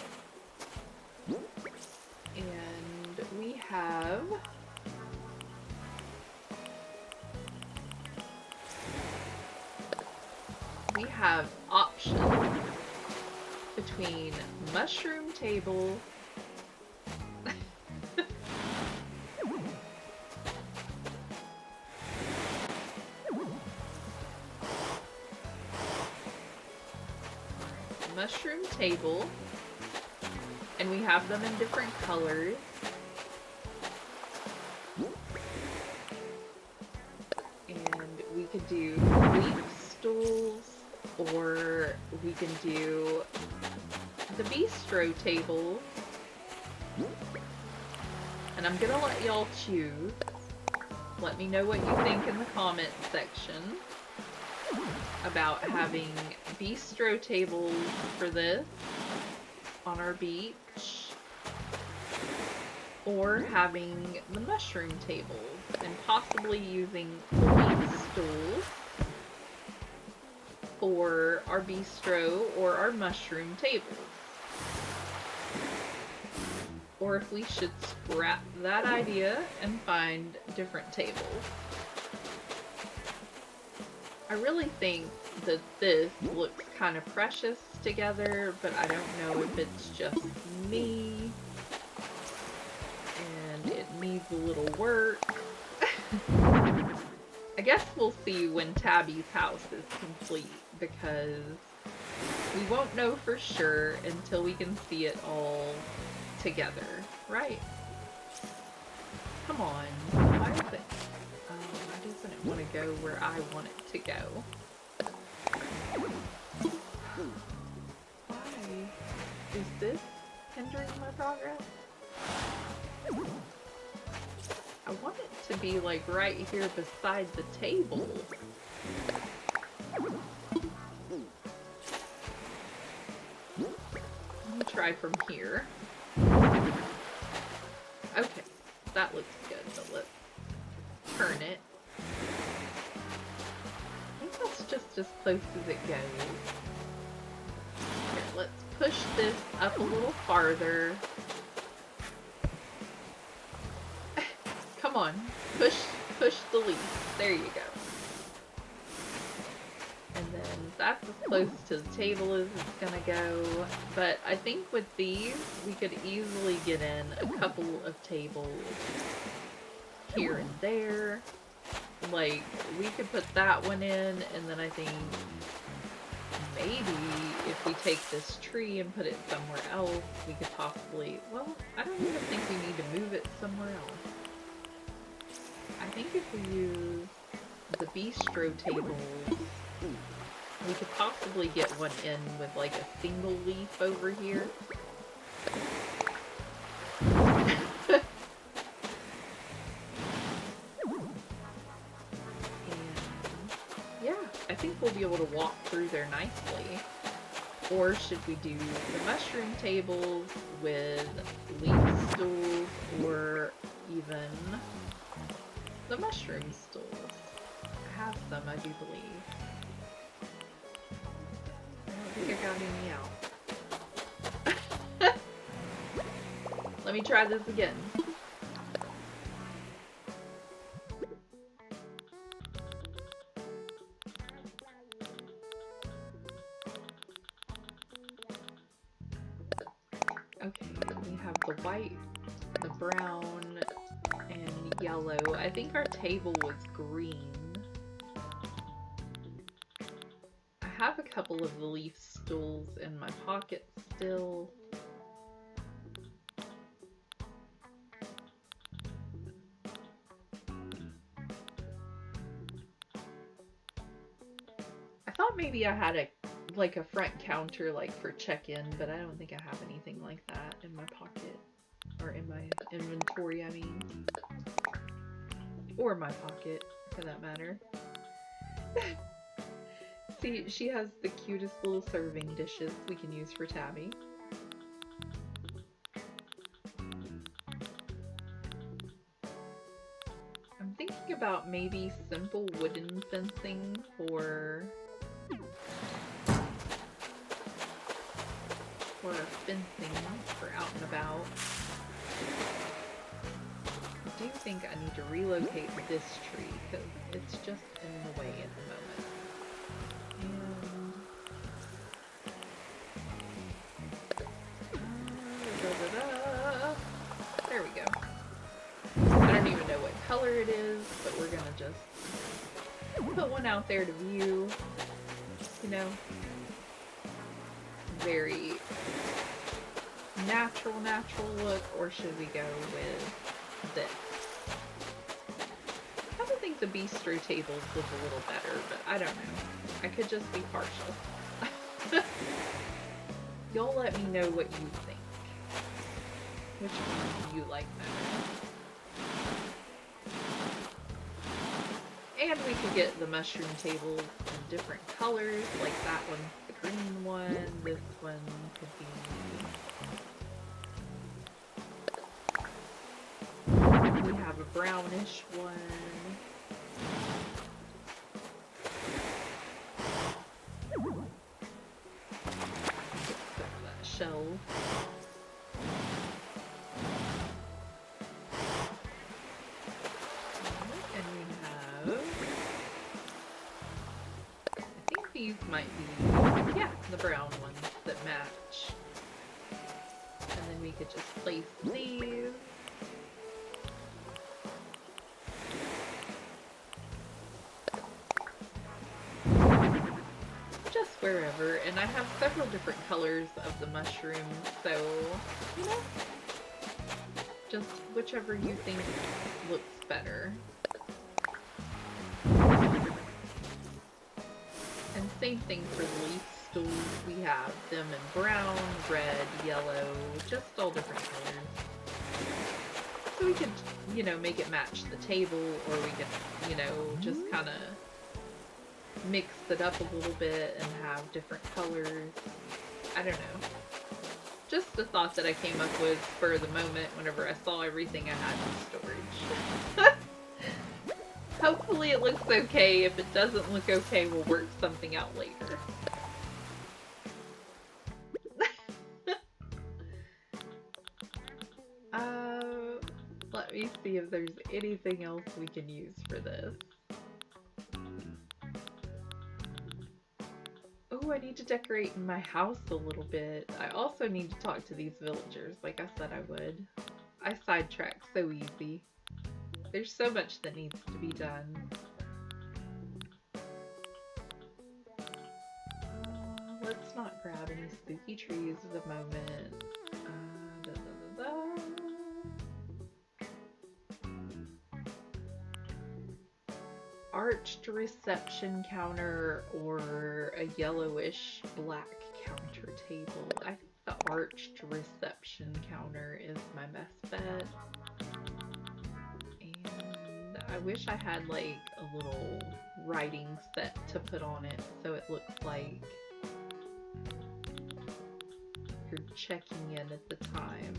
And we have... options between mushroom table mushroom table, and we have them in different colors. And we could do leaf stools, or we can do the bistro table. And I'm gonna let y'all choose. Let me know what you think in the comment section about having bistro tables for this on our beach, or having the mushroom tables and possibly using leaf stools for our bistro or our mushroom tables. Or if we should scrap that idea and find different tables. I really think that this looks kind of precious together, but I don't know if it's just me and it needs a little work. I guess we'll see when Tabby's house is complete, because we won't know for sure until we can see it all together, right? Come on, why is it? It doesn't want to go where I want it to go. Why is this hindering my progress? I want it to be like right here beside the table. Let me try from here. Okay, that looks good, but let's turn it. I think that's just as close as it goes. Here, let's push this up a little farther. Come on, push the leaf. There you go. And then that's as close to the table as it's gonna go. But I think with these, we could easily get in a couple of tables here and there. Like, we could put that one in, and then I think maybe if we take this tree and put it somewhere else, we could possibly, well, I don't even think we need to move it somewhere else. I think if we use the bistro tables, we could possibly get one in with like a single leaf over here. Yeah, I think we'll be able to walk through there nicely. Or should we do the mushroom tables with leaf stools, or even the mushroom stools? I have some, I do believe. I don't think I got any out. Let me try this again. Okay, we have the white, the brown, and yellow. I think our table was green. I have a couple of the leaf stools in my pocket still. I thought maybe I had a front counter like for check-in, but I don't think I have anything like that in my pocket, or in my inventory, I mean, or my pocket for that matter. See, she has the cutest little serving dishes we can use for Tabby. I'm thinking about maybe simple wooden fencing for fencing for out and about. I do think I need to relocate this tree because it's just in the way at the moment. There we go. I don't even know what color it is, but we're gonna just put one out there to view. You know, very natural look, or should we go with this? I kind of think the bistro tables look a little better, but I don't know. I could just be partial. Y'all let me know what you think. Which one do you like better? And we could get the mushroom tables in different colors, like that one's the green one, this one could be... We have a brownish one. Put that shell. These might be, yeah, the brown ones that match. And then we could just place these. Just wherever. And I have several different colors of the mushrooms, so, you know, just whichever you think looks better. And same thing for the leaf stools. We have them in brown, red, yellow, just all different colors. So we could, you know, make it match the table, or we could, you know, just kind of mix it up a little bit and have different colors. I don't know. Just a thought that I came up with for the moment whenever I saw everything I had in storage. Hopefully it looks okay. If it doesn't look okay, we'll work something out later. Let me see if there's anything else we can use for this. Oh, I need to decorate my house a little bit. I also need to talk to these villagers, like I said I would. I sidetracked so easy. There's so much that needs to be done. Let's not grab any spooky trees at the moment. Arched reception counter or a yellowish black counter table. I think the arched reception counter is my best bet. I wish I had like a little writing set to put on it so it looks like you're checking in at the time.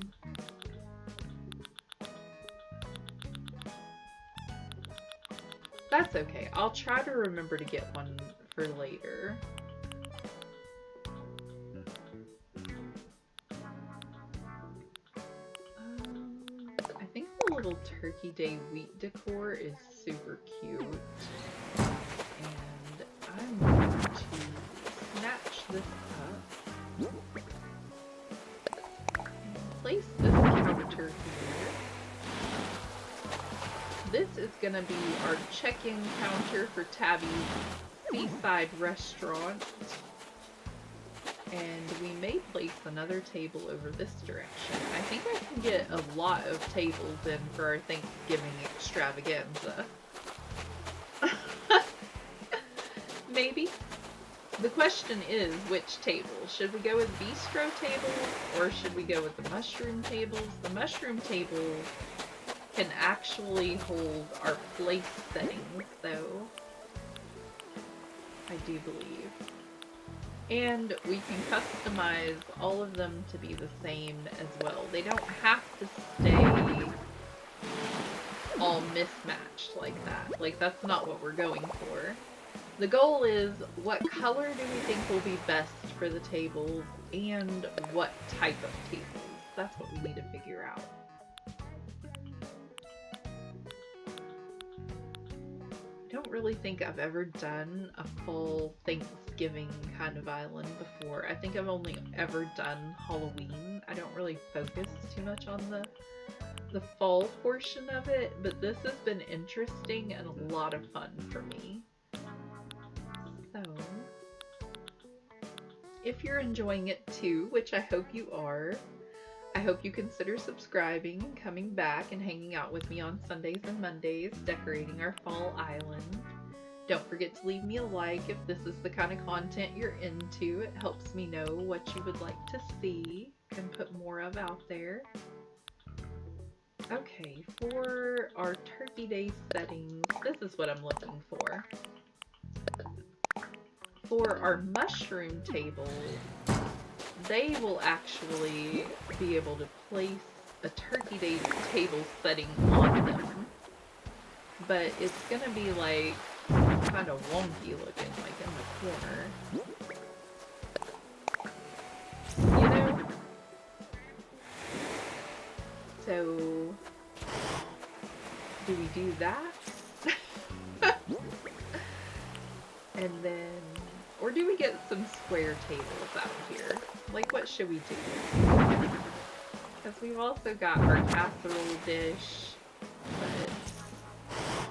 That's okay. I'll try to remember to get one for later. I think the little Turkey Day wheat decor is super cute. And I'm going to snatch this up and place this counter here. This is going to be our check-in counter for Tabby's seaside restaurant. And we may place another table over this direction. I think I can get a lot of tables in for our Thanksgiving extravaganza. Maybe. The question is, which table? Should we go with bistro tables or should we go with the mushroom tables? The mushroom tables can actually hold our place settings, though. I I do believe. And we can customize all of them to be the same as well. They don't have to stay all mismatched like that. Like, that's not what we're going for. The goal is, what color do we think will be best for the tables, and what type of tables? That's what we need to figure out. I don't really think I've ever done a full Thanksgiving kind of island before. I think I've only ever done Halloween. I don't really focus too much on the fall portion of it, but this has been interesting and a lot of fun for me. So, if you're enjoying it too, which I hope you are, I hope you consider subscribing and coming back and hanging out with me on Sundays and Mondays, decorating our fall island. Don't forget to leave me a like if this is the kind of content you're into. It helps me know what you would like to see and put more of out there. Okay, for our Turkey Day settings, this is what I'm looking for. For our mushroom tables, they will actually be able to place a Turkey Day table setting on them. But it's gonna be like kind of wonky looking, like in the corner. You know? So, do we do that? And then, or do we get some square tables out here? Like, what should we do? Because we've also got our casserole dish, but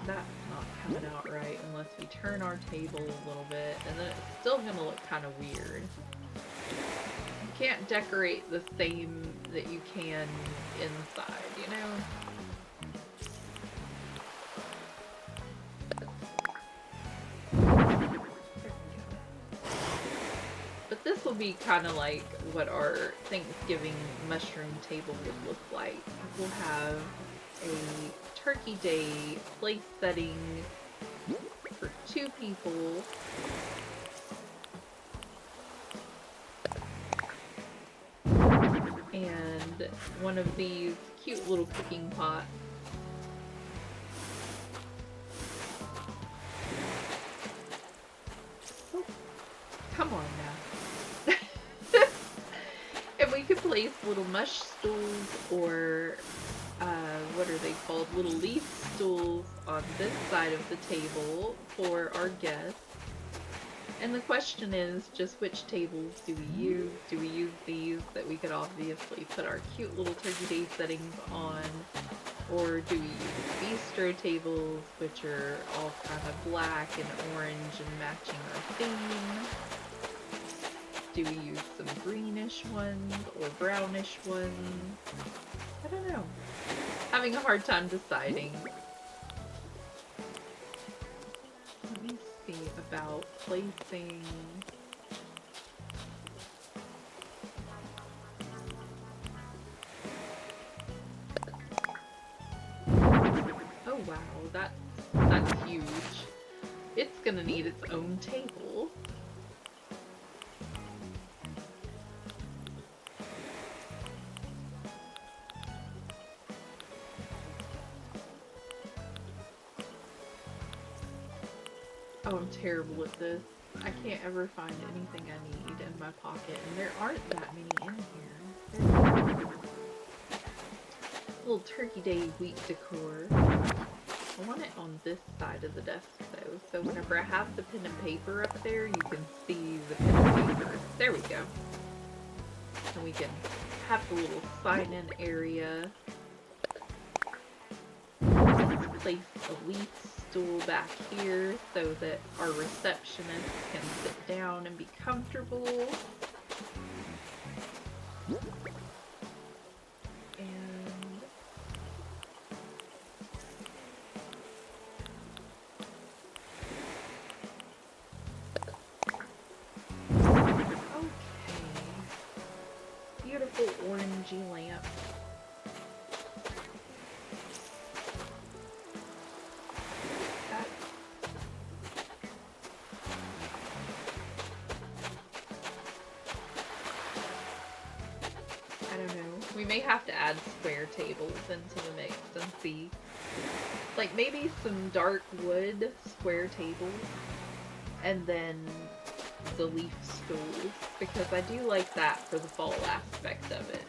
that's not coming out right unless we turn our table a little bit, and then it's still going to look kind of weird. You can't decorate the same that you can inside, you know? But this will be kind of like what our Thanksgiving mushroom table would look like. We'll have a Turkey Day place setting for 2 people. And one of these cute little cooking pots. Oh, come on now. And we could place little mush stools or, what are they called? Little leaf stools on this side of the table for our guests. And the question is just which tables do we use? Do we use these that we could obviously put our cute little Turkey Day settings on? Or do we use bistro tables, which are all kind of black and orange and matching our theme? Do we use some greenish ones or brownish ones? I don't know. Having a hard time deciding. Let me see about placing... Oh wow, that's huge. It's gonna need its own table. Oh, I'm terrible at this. I can't ever find anything I need in my pocket, and there aren't that many in here. Little Turkey Day wheat decor. I want it on this side of the desk though, so whenever I have the pen and paper up there, you can see the pen and paper. There we go. And we can have the little sign-in area. Let's place a leaf stool back here so that our receptionist can sit down and be comfortable. And okay, beautiful orangey lamp. We may have to add square tables into the mix and see. Like, maybe some dark wood square tables. And then the leaf stools. Because I do like that for the fall aspect of it.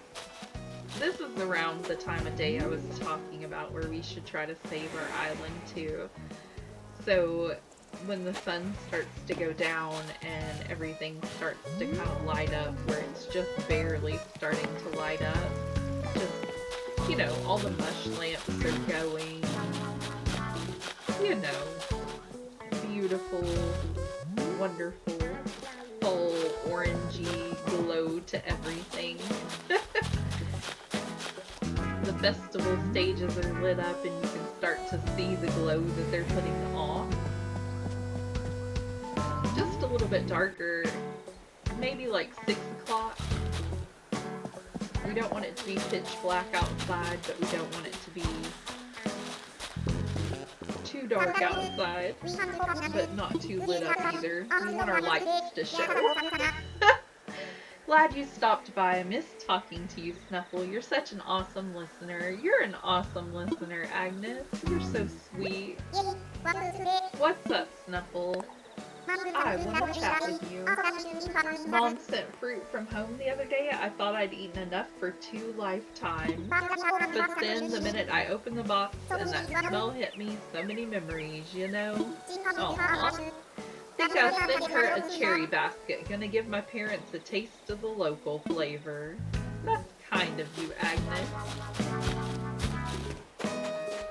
This is around the time of day I was talking about where we should try to save our island too. So when the sun starts to go down and everything starts to kind of light up, where it's just barely starting to light up, just, you know, all the mush lamps are going, you know, beautiful, wonderful, full orangey glow to everything. The festival stages are lit up and you can start to see the glow that they're putting off. Just a little bit darker, maybe like 6 o'clock. We don't want it to be pitch black outside, but we don't want it to be too dark outside, but not too lit up either. We want our lights to show. Glad you stopped by. I missed talking to you, Snuffle. You're such an awesome listener. You're an awesome listener, Agnes. You're so sweet. What's up, Snuffle? I want to chat with you. Mom sent fruit from home the other day. I thought I'd eaten enough for 2 lifetimes. But then the minute I opened the box and that smell hit me, so many memories, you know? Aww. Think I'll send her a cherry basket. Gonna give my parents a taste of the local flavor. That's kind of you, Agnes.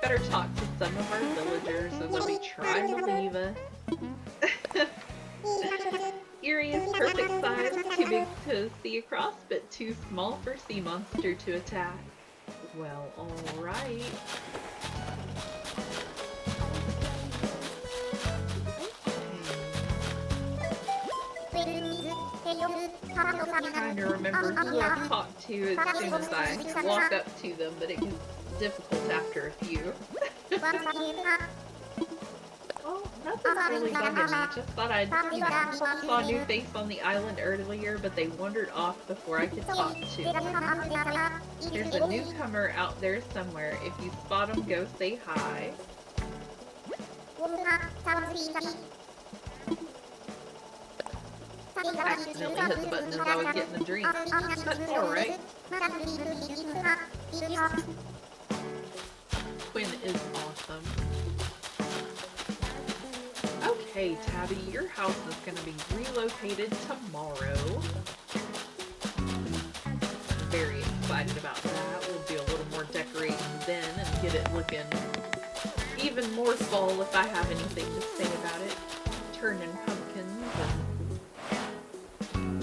Better talk to some of our villagers so they'll be trying to leave us. Eerie is perfect size, too big to see across, but too small for sea monster to attack. Well, alright. I'm trying to remember who I talk to as soon as I walk up to them, but it gets difficult after a few. Oh, nothing's really bugging me. Just thought I'd, you know, saw a new face on the island earlier, but they wandered off before I could talk to them. There's a newcomer out there somewhere. If you spot him, go say hi. I accidentally hit the button as I was getting a drink. That's alright. Quinn is awesome. Okay, Tabby, your house is going to be relocated tomorrow. Very excited about that. We'll do a little more decorating then and get it looking even more fall if I have anything to say about it. Turning pumpkins and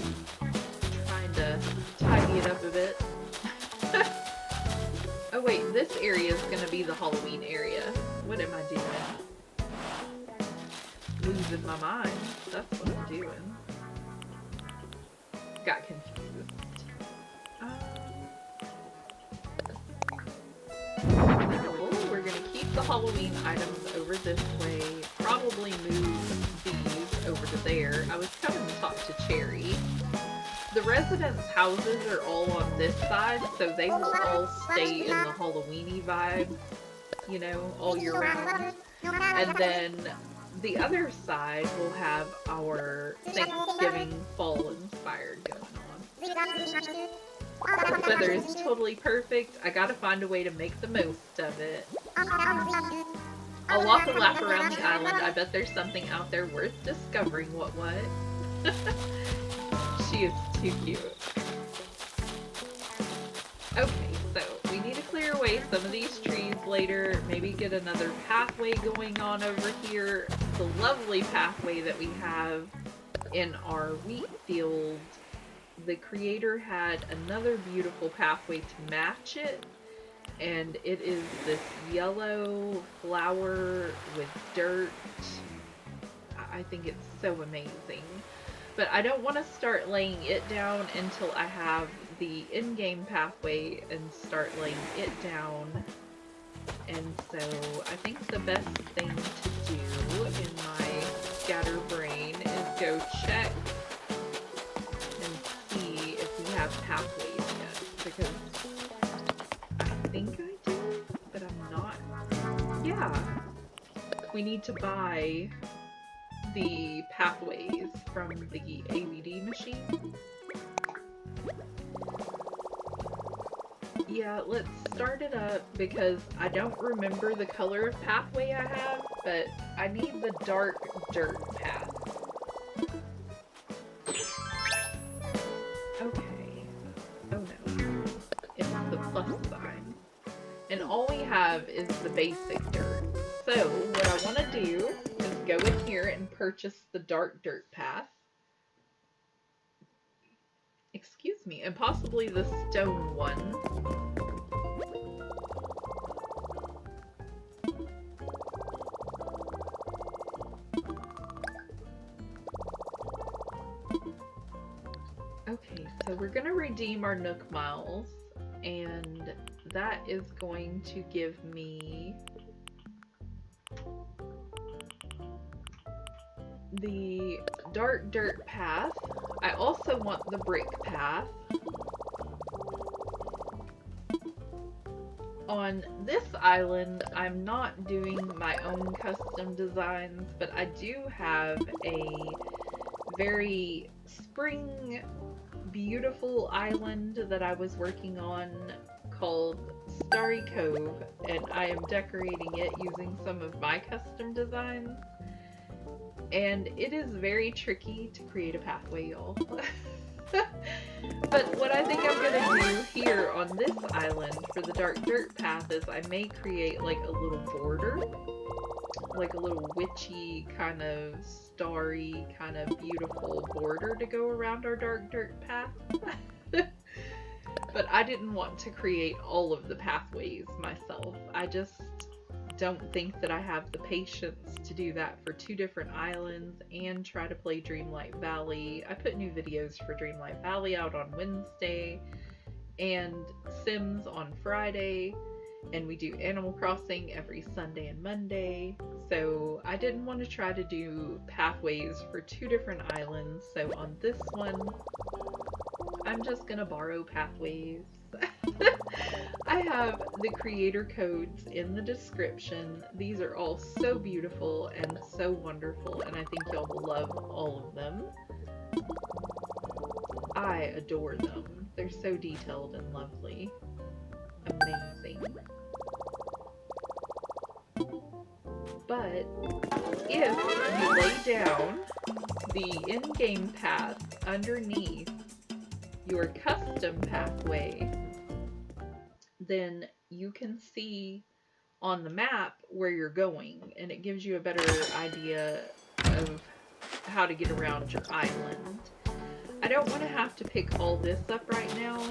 trying to tidy it up a bit. Oh wait, this area is going to be the Halloween area. What am I doing? Losing my mind. That's what I'm doing. Got confused. So we're gonna keep the Halloween items over this way. Probably move these over to there. I was coming to talk to Cherry. The residents' houses are all on this side, so they will all stay in the Halloweeny vibe, you know, all year round. And then the other side will have our Thanksgiving fall inspired going on. The weather is totally perfect. I gotta find a way to make the most of it. I'll walk a lap around the island. I bet there's something out there worth discovering. What? She is too cute. Okay, so we need to clear away some of these trees later. Maybe get another pathway going on over here. The lovely pathway that we have in our wheat field. The creator had another beautiful pathway to match it. And it is this yellow flower with dirt. I think it's so amazing. But I don't want to start laying it down until I have the in-game pathway and start laying it down. And so I think the best thing to do in my scatterbrain is go check and see if we have pathways yet. Because we need to buy the pathways from the AVD machine. Yeah, let's start it up because I don't remember the color of pathway I have, but I need the dark dirt path. Okay. Oh no. It's the plus sign. And all we have is the basic dirt. So what I want to do is go in here and purchase the dark dirt path. Excuse me, and possibly the stone one. Okay, so we're gonna redeem our Nook Miles, and that is going to give me the dark dirt path. I also want the brick path. On this island, I'm not doing my own custom designs, but I do have a very spring, beautiful island that I was working on called Starry Cove, and I am decorating it using some of my custom designs. And it is very tricky to create a pathway, y'all. But what I think I'm gonna do here on this island for the dark dirt path is I may create like a little border, like a little witchy kind of starry kind of beautiful border to go around our dark dirt path. But I didn't want to create all of the pathways myself. I just don't think that I have the patience to do that for 2 different islands and try to play Dreamlight Valley. I put new videos for Dreamlight Valley out on Wednesday and Sims on Friday, and we do Animal Crossing every Sunday and Monday. So I didn't want to try to do pathways for 2 different islands. So on this one, I'm just gonna borrow pathways. I have the creator codes in the description. These are all so beautiful and so wonderful, and I think y'all will love all of them. I adore them. They're so detailed and lovely. Amazing. But if you lay down the in-game path underneath your custom pathway, then you can see on the map where you're going, and it gives you a better idea of how to get around your island. I don't want to have to pick all this up right now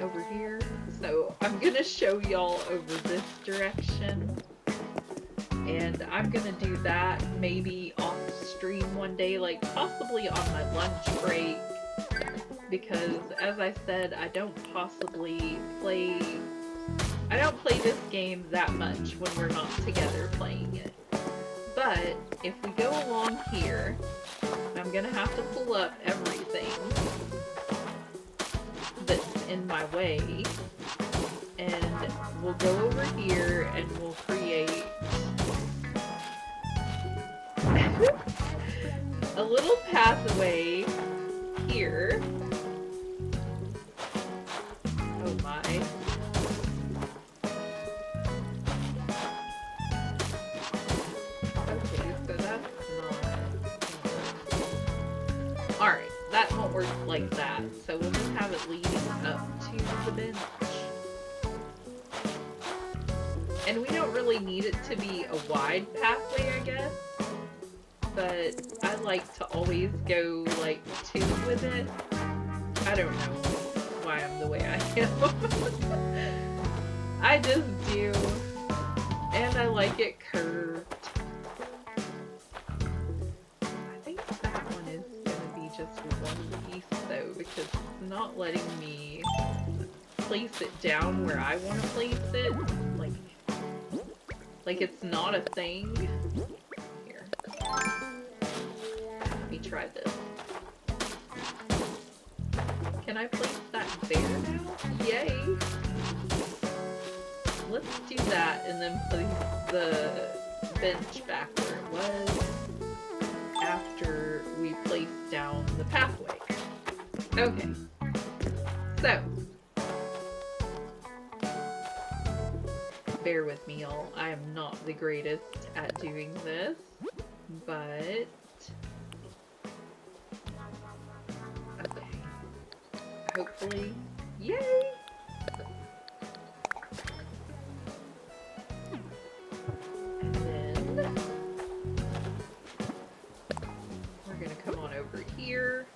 over here, so I'm going to show y'all over this direction, and I'm going to do that maybe off stream one day, like possibly on my lunch break. Because, as I said, I don't play this game that much when we're not together playing it. But, if we go along here, I'm gonna have to pull up everything that's in my way, and we'll go over here and we'll create a little pathway here. Oh my. Okay, so that's not... Alright, that won't work like that. So we'll just have it leading up to the bench. And we don't really need it to be a wide pathway, I guess. But I like to always go like 2 with it. I don't know why I'm the way I am. I just do. And I like it curved. I think that one is gonna be just one piece though, because it's not letting me place it down where I want to place it. Like it's not a thing. Here. Let me try this. Can I place that there now? Yay! Let's do that and then place the bench back where it was after we placed down the pathway. Okay, so bear with me, y'all. I am not the greatest at doing this, but okay. Hopefully, yay! And then we're gonna come on over here.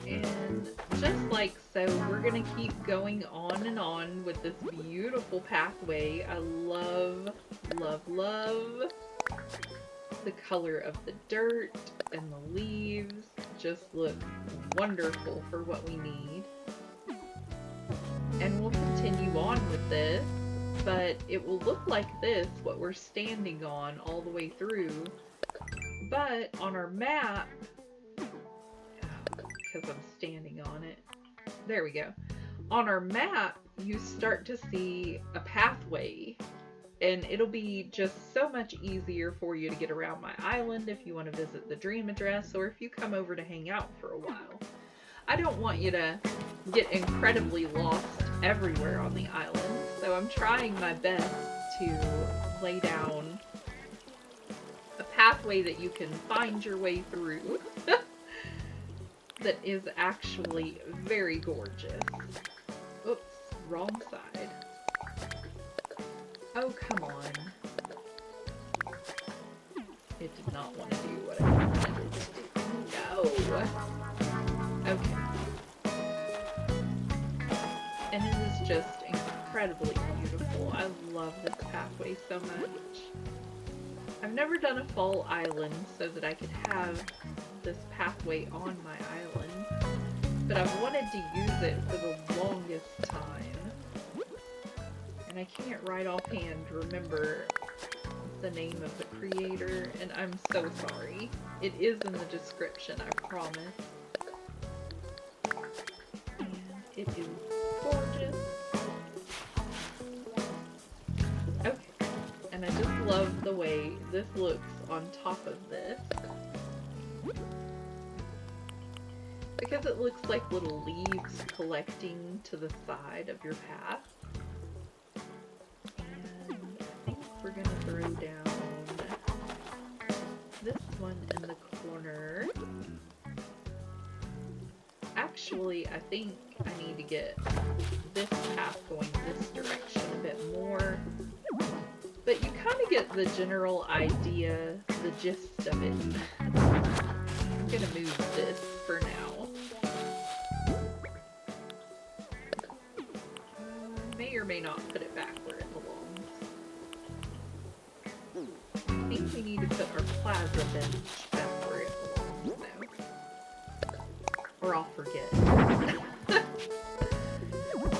And just like so, we're gonna keep going on and on with this beautiful pathway. I love, love, love the color of the dirt and the leaves. Just look wonderful for what we need. And we'll continue on with this, but it will look like this, what we're standing on all the way through. But on our map, because I'm standing on it. There we go. On our map, you start to see a pathway, and it'll be just so much easier for you to get around my island if you want to visit the dream address, or if you come over to hang out for a while. I don't want you to get incredibly lost everywhere on the island, so I'm trying my best to lay down a pathway that you can find your way through. That is actually very gorgeous. Oops, wrong side. Oh, come on. It did not want to do what I wanted it to do. No! Okay. And it is just incredibly beautiful. I love this pathway so much. I've never done a fall island so that I could have this pathway on my island, but I've wanted to use it for the longest time, and I can't right offhand remember the name of the creator, and I'm so sorry. It is in the description, I promise. And it is gorgeous. Okay, and I just love the way this looks on top of this, because it looks like little leaves collecting to the side of your path. And I think we're gonna throw down this one in the corner. Actually, I think I need to get this path going this direction a bit more. But you kind of get the general idea, the gist of it. I'm gonna move this for now. May or may not put it back where it belongs. I think we need to put our plaza bench back where it belongs now. Or I'll forget.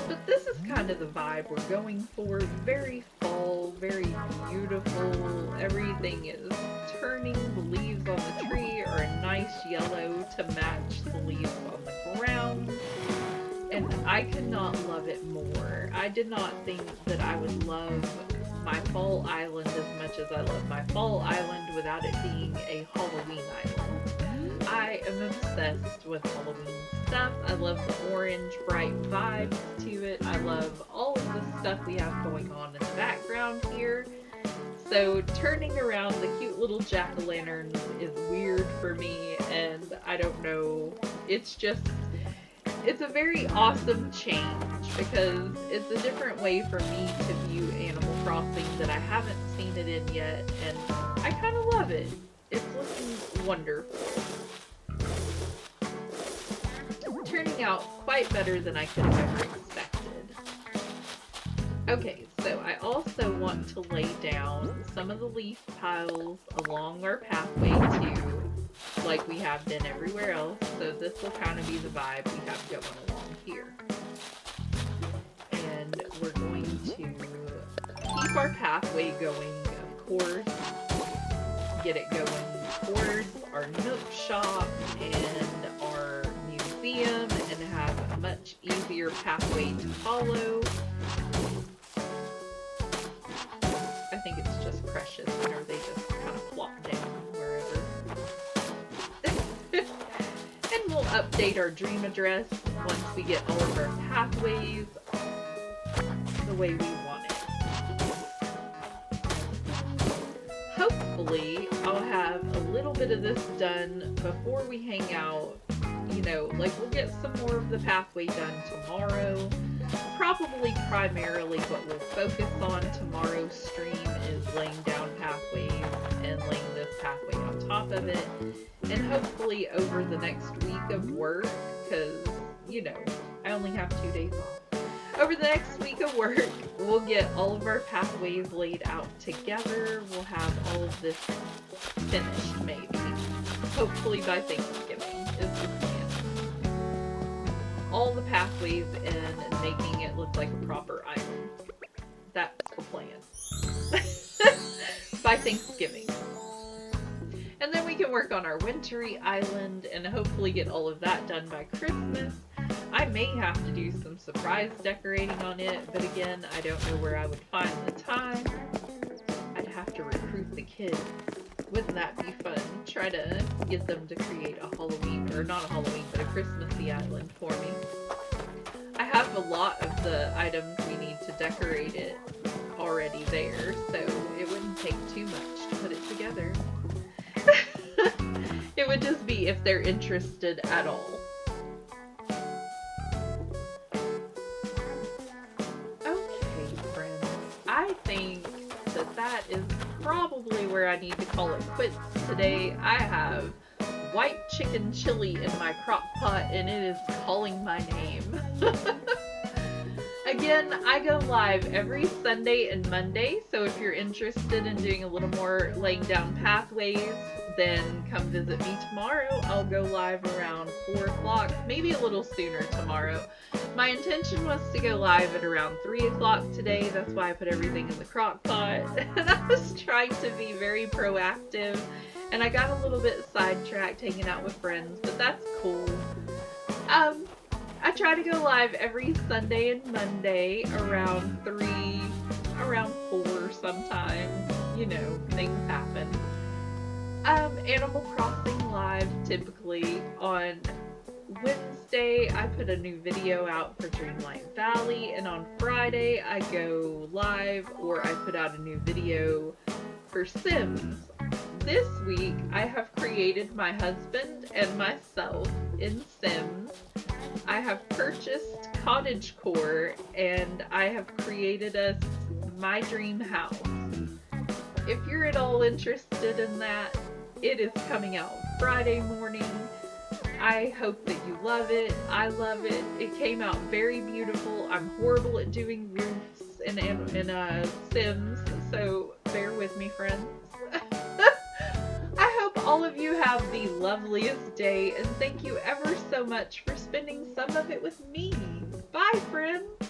But this is kind of the vibe we're going for. Very fall, very beautiful. Everything is turning. The leaves on the tree are a nice yellow to match the leaves on the ground. And I could not love it more. I did not think that I would love my fall island as much as I love my fall island without it being a Halloween island. I am obsessed with Halloween stuff. I love the orange, bright vibes to it. I love all of the stuff we have going on in the background here. So turning around the cute little jack-o'-lanterns is weird for me, and I don't know, it's a very awesome change, because it's a different way for me to view Animal Crossing that I haven't seen it in yet, and I kind of love it. It's looking wonderful. Turning out quite better than I could have ever expected. Okay, so I also want to lay down some of the leaf piles along our pathway too, like we have been everywhere else, so this will kind of be the vibe we have going along here. And we're going to keep our pathway going, of course, get it going towards our Nook shop and our museum medium and have a much easier pathway to follow. I think it's just precious, or they just kind of plop down wherever. And we'll update our dream address once we get all of our pathways the way we want it. Hopefully, I'll have a little bit of this done before we hang out. You know, like we'll get some more of the pathway done tomorrow. Probably primarily what we'll focus on tomorrow's stream is laying down pathways and laying this pathway on top of it. And hopefully over the next week of work, because, you know, I only have 2 days off. Over the next week of work, we'll get all of our pathways laid out together. We'll have all of this finished, maybe. Hopefully by Thanksgiving is the plan. All the pathways in and making it look like a proper island. That's the plan. By Thanksgiving. And then we can work on our wintry island and hopefully get all of that done by Christmas. I may have to do some surprise decorating on it, but again, I don't know where I would find the time. I'd have to recruit the kids. Wouldn't that be fun? Try to get them to create a Halloween, or not a Halloween, but a Christmassy island for me. I have a lot of the items we need to decorate it already there, so it wouldn't take too much to put it together. It would just be if they're interested at all. Okay, friends. I think that is probably where I need to call it quits today. I have white chicken chili in my crock pot and it is calling my name. Again, I go live every Sunday and Monday, so if you're interested in doing a little more laying down pathways, then come visit me tomorrow. I'll go live around 4 o'clock, maybe a little sooner tomorrow. My intention was to go live at around 3 o'clock today. That's why I put everything in the crock pot. And I was trying to be very proactive. And I got a little bit sidetracked hanging out with friends, but that's cool. I try to go live every Sunday and Monday around 3, around 4 sometimes. You know, things happen. Animal Crossing live typically on Wednesday. I put a new video out for Dreamlight Valley, and on Friday I go live or I put out a new video for Sims. This week I have created my husband and myself in Sims. I have purchased cottagecore and I have created us my dream house. If you're at all interested in that, it is coming out Friday morning. I hope that you love it. I love it. It came out very beautiful. I'm horrible at doing roofs in Sims, so bear with me, friends. I hope all of you have the loveliest day, and thank you ever so much for spending some of it with me. Bye, friends!